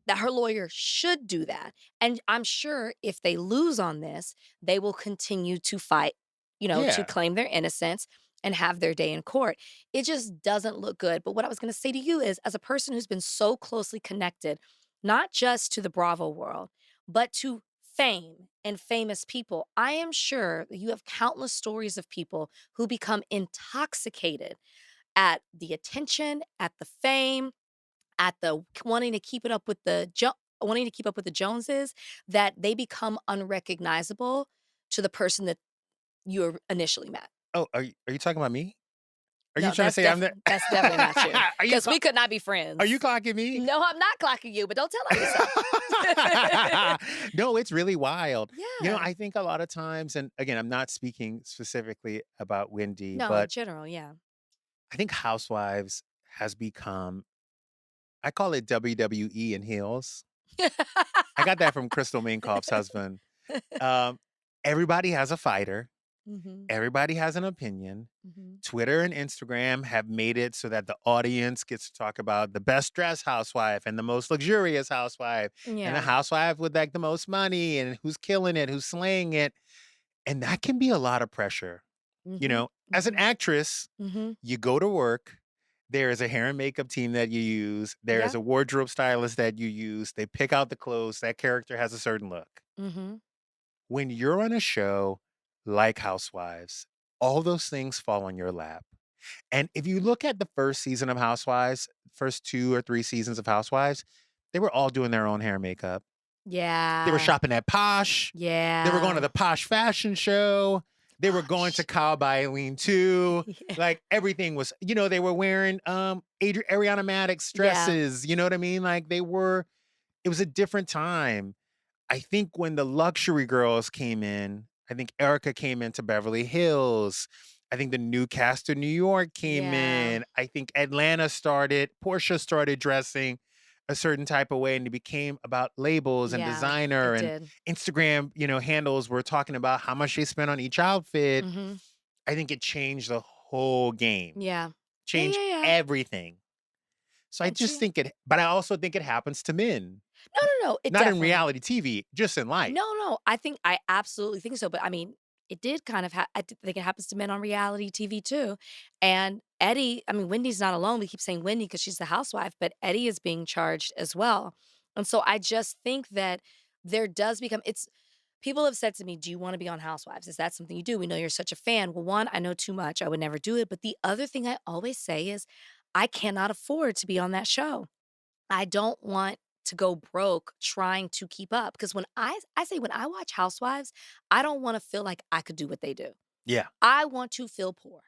that her lawyer should do that. And I'm sure if they lose on this, they will continue to fight, to claim their innocence and have their day in court. It just doesn't look good. But what I was going to say to you is, as a person who's been so closely connected, not just to the Bravo world, but to fame and famous people, I am sure that you have countless stories of people who become intoxicated at the attention, at the fame, at the wanting to keep up with the Joneses, that they become unrecognizable to the person that you initially met.
Oh, are you talking about me? Are
No,
you trying to say I'm there?
That's definitely not you. Because we could not be friends.
Are you clocking me?
No, I'm not clocking you, but don't tell on yourself.
No, it's really wild.
Yeah.
I think a lot of times, and again, I'm not speaking specifically about Wendy,
No, in
but
general, yeah.
I think Housewives has become, I call it WWE in heels. I got that from Crystal Minkoff's husband. Everybody has a fighter.
Mm-hmm.
Everybody has an opinion.
Mm-hmm.
Twitter and Instagram have made it so that the audience gets to talk about the best dressed housewife and the most luxurious housewife and the housewife with like the most money and who's killing it, who's slaying it. And that can be a lot of pressure.
Mm-hmm.
As an actress,
mm-hmm.
you go to work, There is a hair and makeup team that you use. There is
Yeah.
a wardrobe stylist that you use. They pick out the clothes. That character has a certain look.
Mm-hmm.
When you're on a show like Housewives, all those things fall on your lap. And if you look at the first season of Housewives, first 2 or 3 seasons of Housewives, they were all doing their own hair and makeup.
Yeah.
They were shopping at Posh.
Yeah.
They were going to the Posh fashion show. They were going to Kyle by Eileen too.
Yeah.
Like everything was, they were wearing Ariana Madix dresses. You know what I mean? Like it was a different time. I think when the luxury girls came in, I think Erica came into Beverly Hills. I think the new cast of New York came in. I think Portia started dressing a certain type of way, and it became about labels and designer and Instagram, handles were talking about how much they spent on each outfit.
Mm-hmm.
I think it changed the whole game.
Yeah.
Changed everything. So I just think but I also think it happens to men.
No.
Not in reality TV, just in life.
No. I absolutely think so. But I mean, it did kind of, I think it happens to men on reality TV too. And Eddie, I mean, Wendy's not alone. We keep saying Wendy because she's the housewife, but Eddie is being charged as well. And so I just think that there does become, people have said to me, do you want to be on Housewives? Is that something you do? We know you're such a fan. Well, one, I know too much. I would never do it. But the other thing I always say is I cannot afford to be on that show. I don't want to go broke trying to keep up. Because when I watch Housewives, I don't want to feel like I could do what they do.
Yeah.
I want to feel poor.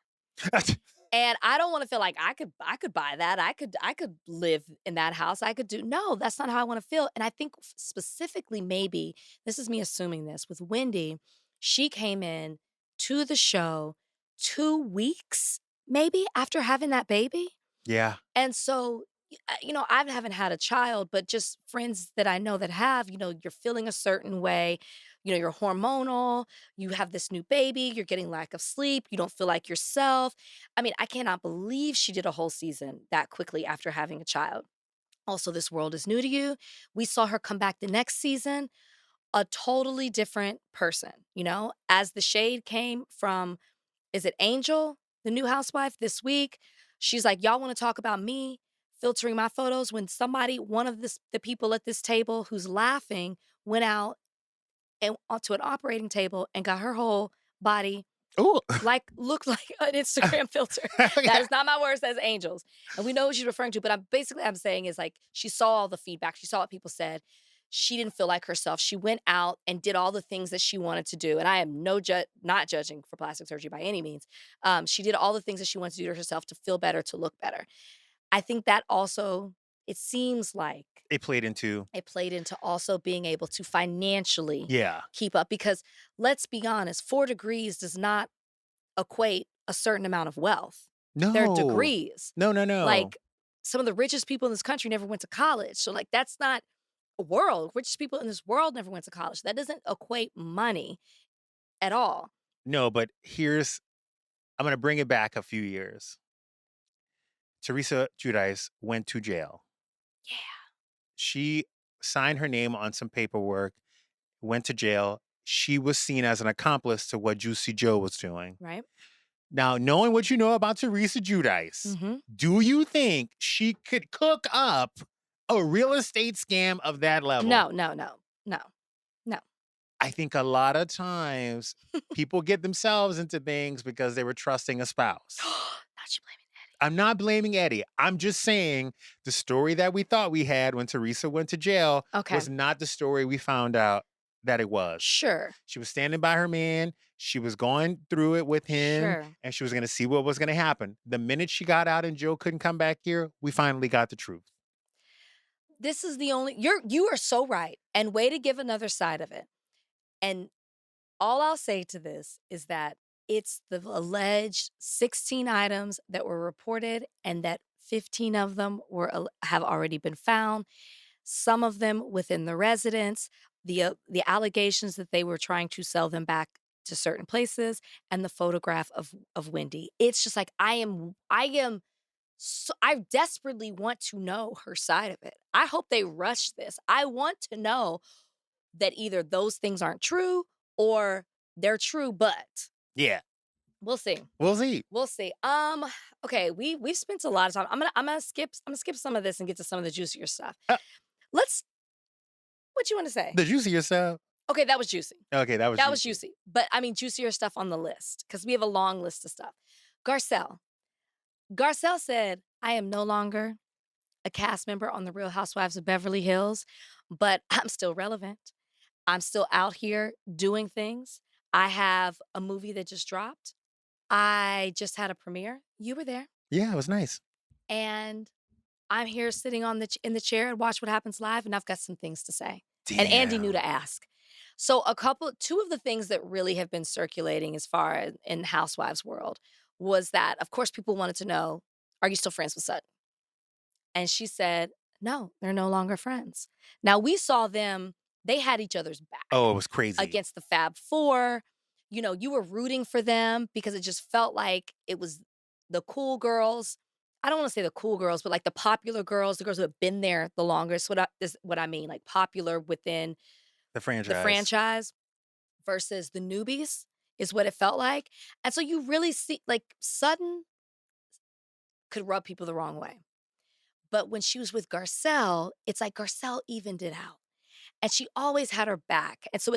And I don't want to feel like I could buy that. I could live in that house. No, that's not how I want to feel. And I think specifically, maybe, this is me assuming this, with Wendy, she came in to the show 2 weeks, maybe, after having that baby.
Yeah.
And so, I haven't had a child, but just friends that I know that have, you're feeling a certain way. You're hormonal, you have this new baby, you're getting lack of sleep, you don't feel like yourself. I mean, I cannot believe she did a whole season that quickly after having a child. Also, this world is new to you. We saw her come back the next season, a totally different person, as the shade came from, is it Angel, the new housewife this week? She's like, y'all want to talk about me filtering my photos when one of the people at this table who's laughing went out and onto an operating table and got her whole body looked like an Instagram filter. That is not my words, that's Angel's. And we know what she's referring to, but I'm saying is like, she saw all the feedback. She saw what people said. She didn't feel like herself. She went out and did all the things that she wanted to do. And I am not judging for plastic surgery by any means. She did all the things that she wanted to do to herself to feel better, to look better. I think that also, it seems like
it played into
also being able to financially keep up, because let's be honest, 4 degrees does not equate a certain amount of wealth.
No.
They're degrees.
No.
Like, some of the richest people in this country never went to college. So like, that's not a world. Richest people in this world never went to college. That doesn't equate money at all.
No, but I'm going to bring it back a few years. Teresa Giudice went to jail.
Yeah.
She signed her name on some paperwork, went to jail. She was seen as an accomplice to what Juicy Joe was doing.
Right.
Now, knowing what you know about Teresa Giudice, do you think she could cook up a real estate scam of that level?
No.
I think a lot of times people get themselves into things because they were trusting a spouse.
Not you blaming Eddie.
I'm not blaming Eddie. I'm just saying the story that we thought we had when Teresa went to jail was not the story we found out that it was.
Sure.
She was standing by her man. She was going through it with him, and she was going to see what was going to happen. The minute she got out and Joe couldn't come back here, we finally got the truth.
This is you are so right. And way to give another side of it. And all I'll say to this is that it's the alleged 16 items that were reported, and that 15 of them have already been found. Some of them within the residence, the allegations that they were trying to sell them back to certain places, and the photograph of Wendy. It's just like, I desperately want to know her side of it. I hope they rush this. I want to know that either those things aren't true or they're true, but.
Yeah.
We'll see.
We'll see.
We'll see. Okay, we've spent a lot of time. I'm gonna skip some of this and get to some of the juicier stuff.
Uh,
Let's what you want to say?
The juicier stuff.
Okay, that was juicy.
Okay, that was
That was juicy. But I mean juicier stuff on the list because we have a long list of stuff. Garcelle. Garcelle said, I am no longer a cast member on The Real Housewives of Beverly Hills, but I'm still relevant. I'm still out here doing things. I have a movie that just dropped. I just had a premiere. You were there.
Yeah, it was nice.
And I'm here sitting in the chair and watch what happens live, and I've got some things to say. And Andy knew to ask. So two of the things that really have been circulating as far as in Housewives world was that, of course, people wanted to know, are you still friends with Sutton? And she said, no, they're no longer friends. Now, we saw them, they had each other's back.
Oh, it was crazy.
Against the Fab Four. You know, you were rooting for them because it just felt like it was the cool girls. I don't want to say the cool girls, but like the popular girls, the girls who have been there the longest. Is what I mean, like popular within
the franchise.
The franchise versus the newbies is what it felt like. And so you really see, like, Sutton could rub people the wrong way. But when she was with Garcelle, it's like Garcelle evened it out. And she always had her back. And so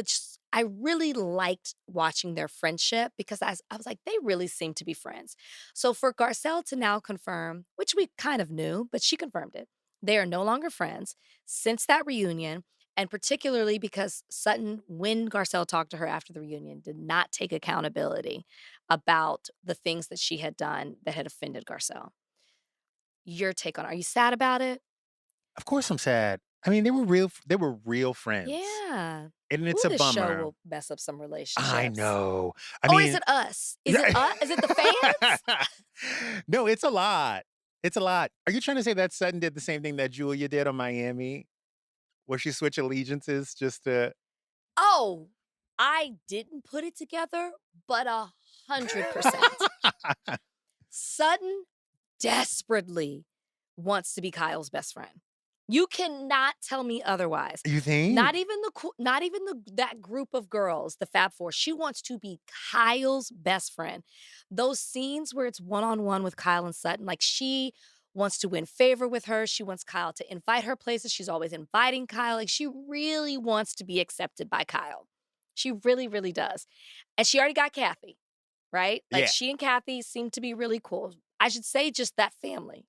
I really liked watching their friendship because I was like, they really seem to be friends. So for Garcelle to now confirm, which we kind of knew, but she confirmed it, they are no longer friends since that reunion. And particularly because Sutton, when Garcelle talked to her after the reunion, did not take accountability about the things that she had done that had offended Garcelle. Your take on it. Are you sad about it?
Of course I'm sad. I mean, they were real friends.
Yeah.
And it's a
This
bummer.
show will mess up some relationships.
I know.
Or is it us? Is it us? Is it the fans?
No, it's a lot. It's a lot. Are you trying to say that Sutton did the same thing that Julia did on Miami? Where she switched allegiances just to...
Oh, I didn't put it together, but 100%. Sutton desperately wants to be Kyle's best friend. You cannot tell me otherwise.
You think?
Not even that group of girls, the Fab Four. She wants to be Kyle's best friend. Those scenes where it's one-on-one with Kyle and Sutton, like she wants to win favor with her. She wants Kyle to invite her places. She's always inviting Kyle. Like she really wants to be accepted by Kyle. She really, really does. And she already got Kathy, right? Like
Yeah.
she and Kathy seem to be really cool. I should say just that family.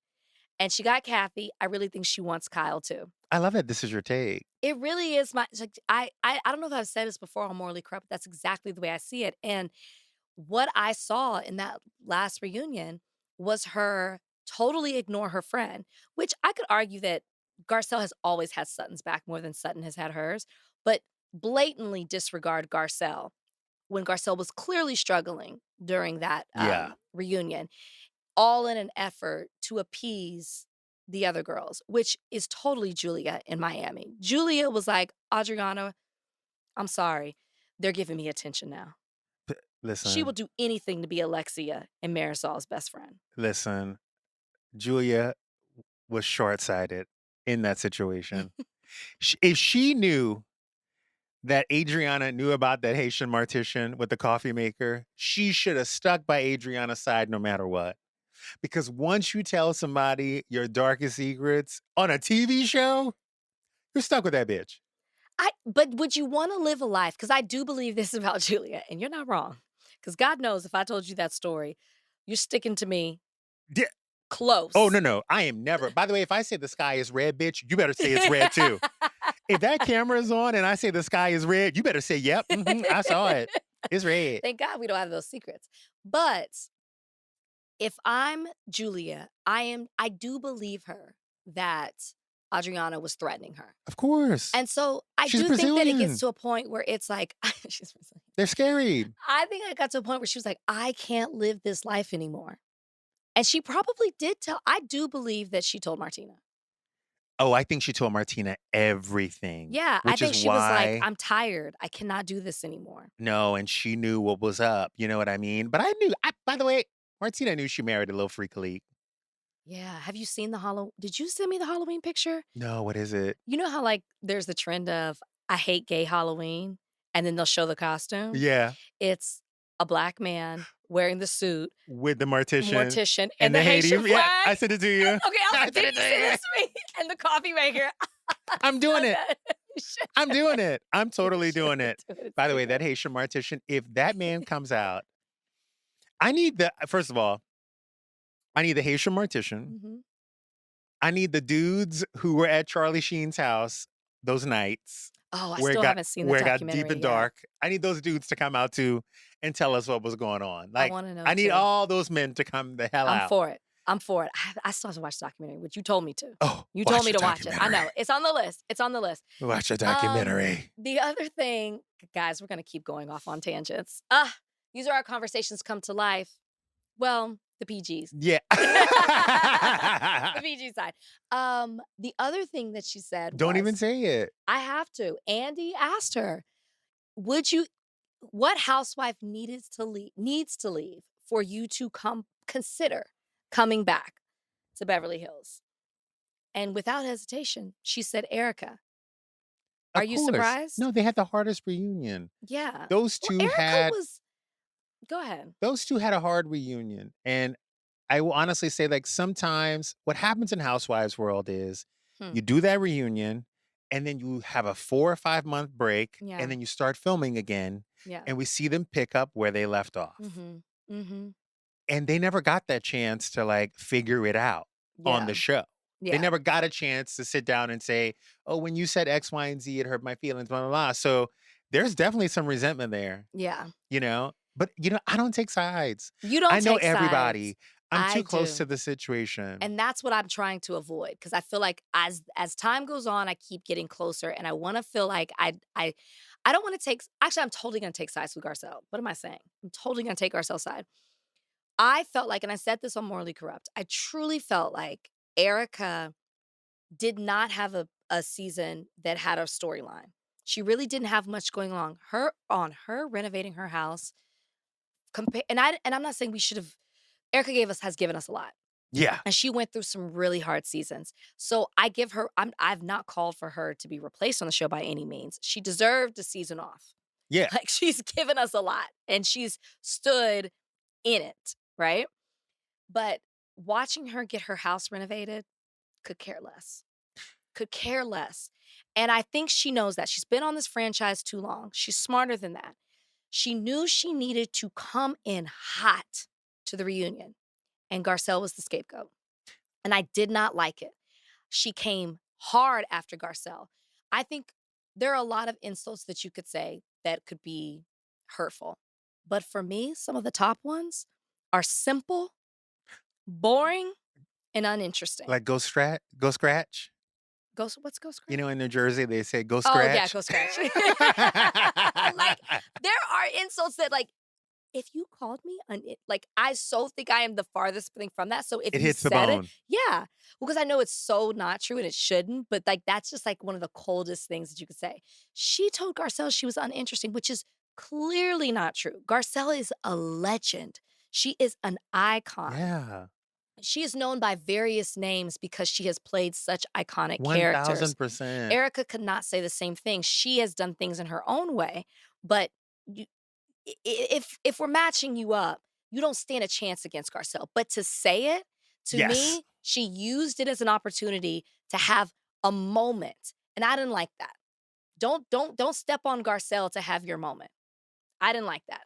And she got Kathy. I really think she wants Kyle too.
I love it. This is your take.
It really is it's like, I don't know if I've said this before on Morally Corrupt, but that's exactly the way I see it. And what I saw in that last reunion was her totally ignore her friend, which I could argue that Garcelle has always had Sutton's back more than Sutton has had hers, but blatantly disregard Garcelle when Garcelle was clearly struggling during that reunion, all in an effort to appease the other girls, which is totally Julia in Miami. Julia was like, Adriana, I'm sorry. They're giving me attention now.
Listen.
She will do anything to be Alexia and Marisol's best friend.
Listen, Julia was short-sighted in that situation. If she knew that Adriana knew about that Haitian mortician with the coffee maker, she should have stuck by Adriana's side no matter what. Because once you tell somebody your darkest secrets on a TV show, you're stuck with that bitch.
But would you want to live a life? Because I do believe this about Julia, and you're not wrong. Because God knows if I told you that story, you're sticking to me close.
Oh, no. I am never. By the way, if I say the sky is red, bitch, you better say it's red too. If that camera is on and I say the sky is red, you better say, yep, I saw it. It's red.
Thank God we don't have those secrets. But if I'm Julia, I do believe her that Adriana was threatening her.
Of course.
And so I
She's
do think that it
Brazilian.
gets to a point where it's like, she's Brazilian.
They're scary.
I think I got to a point where she was like, I can't live this life anymore. And she probably did tell, I do believe that she told Martina.
Oh, I think she told Martina everything.
Yeah, I
which
think
is
she was
why-
like, I'm tired. I cannot do this anymore.
No, and she knew what was up. You know what I mean? But by the way, Martina knew she married a little freak leak.
Yeah. Have you seen did you send me the Halloween picture?
No, what is it?
You know how like there's the trend of I hate gay Halloween and then they'll show the costume?
Yeah.
It's a black man wearing the suit,
with the mortician
and the Haitian flag.
Yeah, I sent it to you.
Okay, I was like, did you send this to me? And the coffee maker.
I'm doing it.
You should.
I'm doing it. I'm totally doing it.
Do it.
By the way, that Haitian mortician, if that man comes out, first of all, I need the Haitian mortician.
Mhm.
I need the dudes who were at Charlie Sheen's house those nights.
Oh, I
where
still
it got,
haven't seen the
where it got
documentary
deep and
yet.
dark. I need those dudes to come out too and tell us what was going on.
I
Like,
want to know.
I need
too.
all those men to come the hell out.
I'm for it. I'm for it. I still have to watch the documentary, which you told me to.
Oh,
You
watch
told me
the
to watch it. I know.
documentary.
It's on the list. It's on the list.
Watch the documentary.
The other thing, guys, we're going to keep going off on tangents. These are our conversations come to life. Well, the PGs.
Yeah.
The PG side. The other thing that she said
Don't
was,
even say it.
I have to. Andy asked her, what housewife needs to leave for you to consider coming back to Beverly Hills? And without hesitation, she said, Erica. Are
Of
you
course.
surprised?
No, they had the hardest reunion.
Yeah.
Those
Well,
two
Erica
had
Go ahead.
those two had a hard reunion. And I will honestly say, like, sometimes what happens in Housewives world is you do that reunion and then you have a 4 or 5 month break
Yeah.
and then you start filming again
Yeah.
and we see them pick up where they left off.
Mm-hmm. Mm-hmm.
And they never got that chance to like figure it out on the show.
Yeah.
They never got a chance to sit down and say, oh, when you said X, Y, and Z, it hurt my feelings, blah, blah, blah. So there's definitely some resentment there,
Yeah.
you know? But, you know, I don't take sides.
You don't
I know
take
everybody.
sides.
I'm too
I
close
do.
to the situation.
And that's what I'm trying to avoid, because I feel like as time goes on, I keep getting closer, and I want to feel like I don't want to take. Actually, I'm totally going to take sides with Garcelle. What am I saying? I'm totally going to take Garcelle's side. I felt like, and I said this on Morally Corrupt, I truly felt like Erica did not have a season that had a storyline. She really didn't have much going on. Her renovating her house. And I'm not saying we should have. Erica has given us a lot.
Yeah.
And she went through some really hard seasons. So I give her, I've not called for her to be replaced on the show by any means. She deserved a season off.
Yeah.
Like, she's given us a lot and she's stood in it, right? But watching her get her house renovated, could care less. Could care less. And I think she knows that. She's been on this franchise too long. She's smarter than that. She knew she needed to come in hot to the reunion. And Garcelle was the scapegoat. And I did not like it. She came hard after Garcelle. I think there are a lot of insults that you could say that could be hurtful. But for me, some of the top ones are simple, boring, and uninteresting.
Like go scratch.
What's go scratch?
You know, in New Jersey, they say go
Oh,
scratch.
yeah, go scratch. Like, there are insults that, like, if you called me, like, I so think I am the farthest thing from that. So if
It
you
hits the
said
bone.
it, yeah, because I know it's so not true and it shouldn't, but like, that's just like one of the coldest things that you could say. She told Garcelle she was uninteresting, which is clearly not true. Garcelle is a legend. She is an icon.
Yeah.
She is known by various names because she has played such iconic characters.
1000%.
Erica could not say the same thing. She has done things in her own way, but if we're matching you up, you don't stand a chance against Garcelle. But to say it, to
Yes.
me, she used it as an opportunity to have a moment, and I didn't like that. Don't step on Garcelle to have your moment. I didn't like that,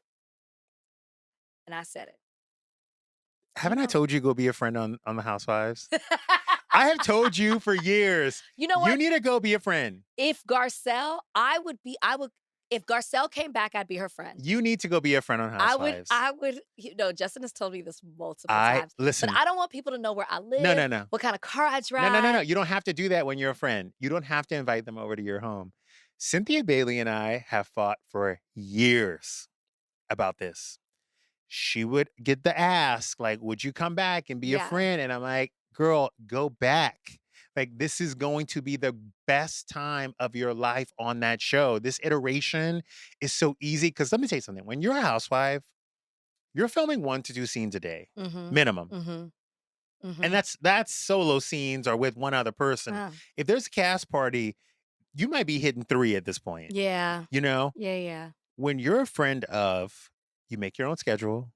and I said it.
Haven't I told you go be a friend on the Housewives? I have told you for years.
You know what?
You need to go be a friend.
If Garcelle, if Garcelle came back, I'd be her friend.
You need to go be a friend on Housewives.
I would, Justin has told me this multiple times.
Listen.
But I don't want people to know where I live.
No.
What kind of car I drive.
No. You don't have to do that when you're a friend. You don't have to invite them over to your home. Cynthia Bailey and I have fought for years about this. She would get the ask, like, would you come back and be a
Yeah.
friend? And I'm like, girl, go back. Like, this is going to be the best time of your life on that show. This iteration is so easy. Because let me tell you something. When you're a housewife, you're filming 1 to 2 scenes a day, minimum.
Mm-hmm.
And that's solo scenes or with one other person.
Oh.
If there's a cast party, you might be hitting 3 at this point.
Yeah.
You know?
Yeah.
When you're a friend of, you make your own schedule.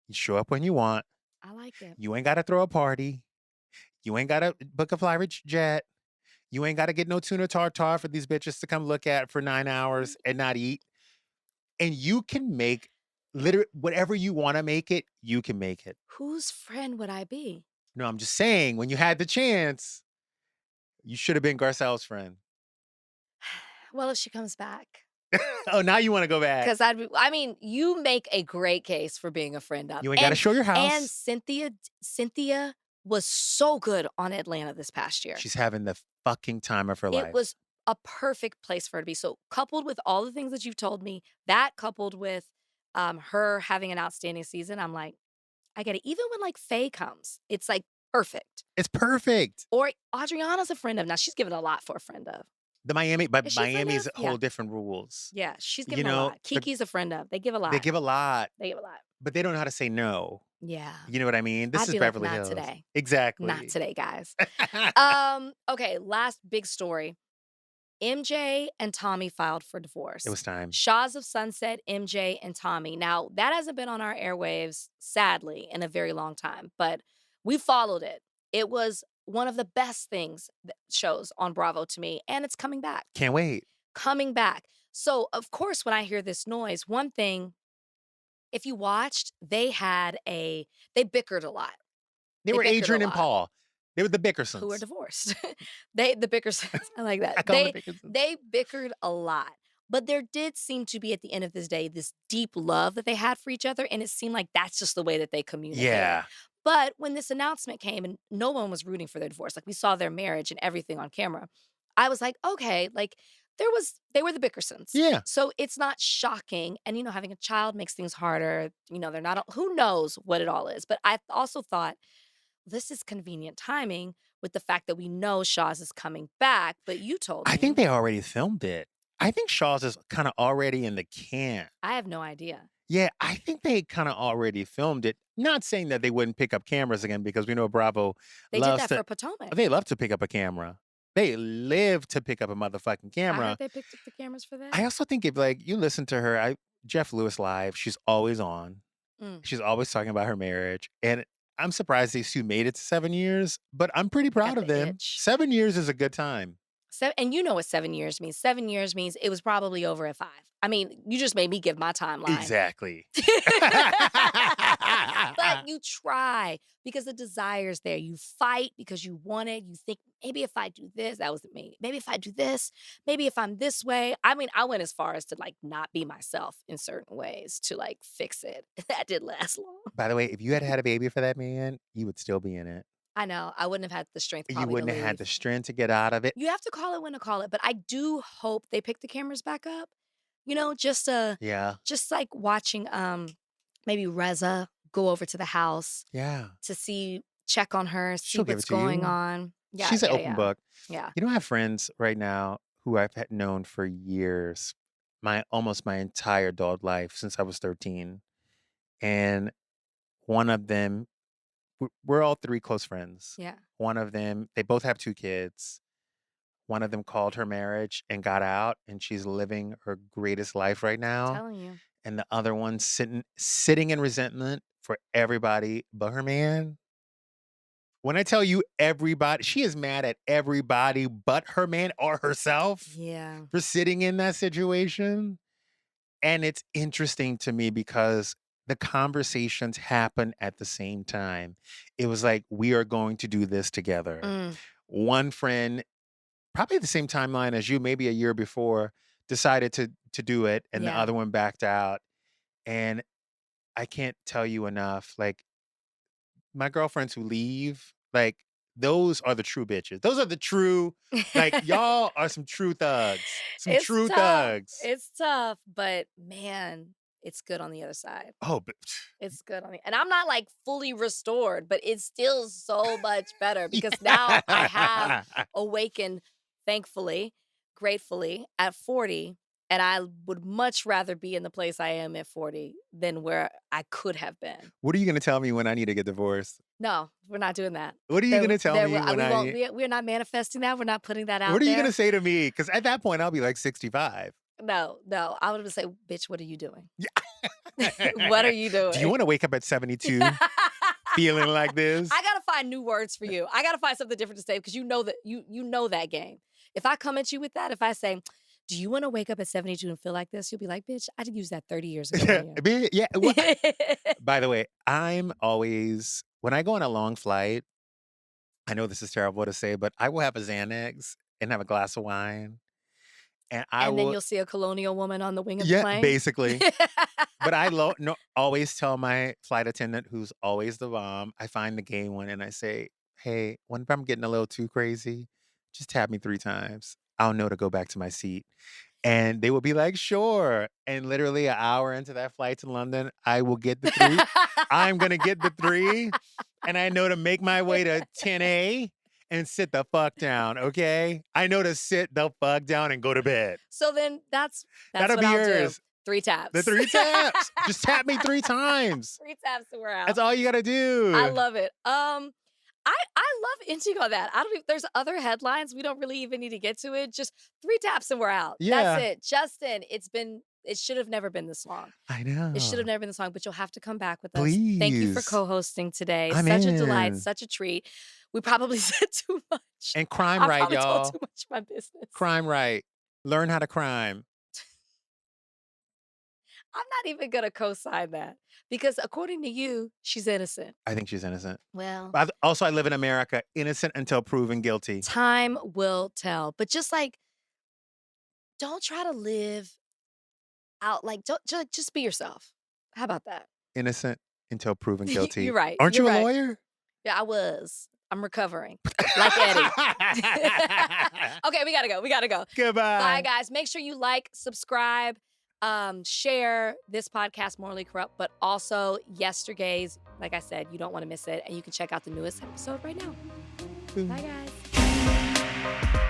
You show up when you want.
I like it.
You ain't got to throw a party. You ain't got to book a fly-rich jet. You ain't got to get no tuna tartare for these bitches to come look at for 9 hours and not eat. And you can make literally whatever you want to make it, you can make it.
Whose friend would I be?
No, I'm just saying, when you had the chance, you should have been Garcelle's friend.
Well, if she comes back.
Oh, now you want to go back.
Because you make a great case for being a friend of.
You ain't got to show your house.
And Cynthia was so good on Atlanta this past year.
She's having the fucking time of her life.
It was a perfect place for her to be. So coupled with all the things that you've told me, that coupled with her having an outstanding season, I'm like, I get it. Even when like Faye comes, it's like perfect.
It's perfect.
Or Adriana's a friend of. Now she's given a lot for a friend of.
But
Is she a friend
Miami's
of?
whole
Yeah.
different rules.
Yeah, she's
You
given a
know,
lot. Kiki's a friend of. They give a lot.
They give a lot,
They give a lot.
but they don't know how to say no.
Yeah.
You know what I mean? This
I'd
is
be like,
Beverly
not
Hills.
today.
Exactly.
Not today, guys. Okay, last big story. MJ and Tommy filed for divorce.
It was time.
Shahs of Sunset, MJ and Tommy. Now, that hasn't been on our airwaves, sadly, in a very long time, but we followed it. It was one of the best shows on Bravo to me, and it's coming back.
Can't wait.
Coming back. So, of course, when I hear this noise, one thing, if you watched, they bickered a lot.
They were
bickered a
Adrian and
lot.
Paul. They were the Bickersons.
Who are divorced. The Bickersons. I like that.
I call them the Bickersons.
They bickered a lot. But there did seem to be, at the end of this day, this deep love that they had for each other. And it seemed like that's just the way that they communicated.
Yeah.
But when this announcement came and no one was rooting for their divorce, like we saw their marriage and everything on camera, I was like, okay, like they were the Bickersons.
Yeah.
So it's not shocking. And, having a child makes things harder. They're not, who knows what it all is. But I also thought, this is convenient timing with the fact that we know Shahs is coming back, but you told me.
I think they already filmed it. I think Shaw's is kind of already in the can.
I have no idea.
Yeah, I think they kind of already filmed it. Not saying that they wouldn't pick up cameras again, because we know Bravo
They
loves
did that for Potomac.
They love to pick up a camera. They live to pick up a motherfucking
I
camera.
heard they picked up the cameras for that.
I also think if you listen to her, Jeff Lewis Live, she's always on.
Mm.
She's always talking about her marriage. And I'm surprised these two made it to 7 years, but I'm pretty proud
Got
of
the
them.
itch.
7 years is a good time.
And you know what 7 years means. 7 years means it was probably over at 5. I mean, you just made me give my timeline.
Exactly.
But you try because the desire's there. You fight because you want it. You think, maybe if I do this, that wasn't me. Maybe if I do this, maybe if I'm this way. I mean, I went as far as to not be myself in certain ways to fix it. That didn't last long.
By the way, if you had had a baby for that man, you would still be in it.
I know. I wouldn't have had the strength
You
probably
wouldn't
to
have had
leave.
the strength to get out of it.
You have to call it when to call it. But I do hope they pick the cameras back up. Just
Yeah.
like watching maybe Reza go over to the house
Yeah.
to check on her, see
She'll give
what's
it to you.
going on. Yeah,
She's an
yeah,
open
yeah.
book.
Yeah.
I have friends right now who I've known for years, almost my entire adult life since I was 13. And one of them, we're all three close friends.
Yeah.
One of them, they both have 2 kids. One of them called her marriage and got out, and she's living her greatest life right
I'm
now.
telling you.
And the other one sitting in resentment for everybody but her man. When I tell you everybody, she is mad at everybody but her man or herself
Yeah.
for sitting in that situation. And it's interesting to me because the conversations happen at the same time. It was like, we are going to do this together.
Mm.
One friend, probably the same timeline as you, maybe a year before, decided to do it, and the
Yeah.
other one backed out. And I can't tell you enough, my girlfriends who leave, those are the true bitches. Those are the true, y'all are some true thugs. Some
It's
true
tough.
thugs.
It's tough, but man, it's good on the other side.
Oh, but
It's good and I'm not fully restored, but it's still so much better because now I have awakened, thankfully, gratefully, at 40. And I would much rather be in the place I am at 40 than where I could have been.
What are you going to tell me when I need to get divorced?
No, we're not doing that.
What are you going to tell me when
we're not manifesting that. We're not putting that out
What are you
there.
going to say to me? Because at that point, I'll be 65.
No. I would say, bitch, what are you doing? What are you doing?
Do you want to wake up at 72 feeling like this?
I gotta find new words for you. I gotta find something different to say because you know that you know that game. If I come at you with that, if I say, do you want to wake up at 72 and feel like this? You'll be like, bitch, I'd use that 30 years ago.
Yeah. By the way, I'm always, when I go on a long flight, I know this is terrible to say, but I will have a Xanax and have a glass of wine. And
then you'll see a colonial woman on the wing of the
yeah,
plane.
basically. But I always tell my flight attendant, who's always the bomb, I find the gay one and I say, hey, when I'm getting a little too crazy, just tap me 3 times. I'll know to go back to my seat. And they will be like, sure. And literally an hour into that flight to London, I will get the 3. I'm going to get the 3. And I know to make my way to 10A and sit the fuck down, okay? I know to sit the fuck down and go to bed.
So then that's
That'll
what
be
I'll
yours.
do. 3 taps.
The 3 taps. Just tap me 3 times.
3 taps and we're out.
That's all you got to do.
I love it. I love ending on that. There's other headlines. We don't really even need to get to it. Just 3 taps and we're out.
Yeah.
That's it. Justin, it should have never been this long.
I know.
It should have never been this long, but you'll have to come back with us.
Please.
Thank you for co-hosting today.
I'm
Such a delight,
in.
such a treat. We probably said too much.
And crime
I
right,
probably
y'all.
told too much of my business.
Crime right. Learn how to crime.
I'm not even going to co-sign that because according to you, she's innocent.
I think she's innocent.
Well,
Also, I live in America, innocent until proven guilty.
time will tell. But just don't try to live out just be yourself. How about that?
Innocent until proven guilty.
You're right.
Aren't
You're
you a
right.
lawyer?
Yeah, I was. I'm recovering. Like Eddie. Okay, we gotta go.
Goodbye.
Bye, guys. Make sure you like, subscribe, share this podcast, Morally Corrupt, but also yesterday's. Like I said, you don't want to miss it. And you can check out the newest episode right now. Bye, guys.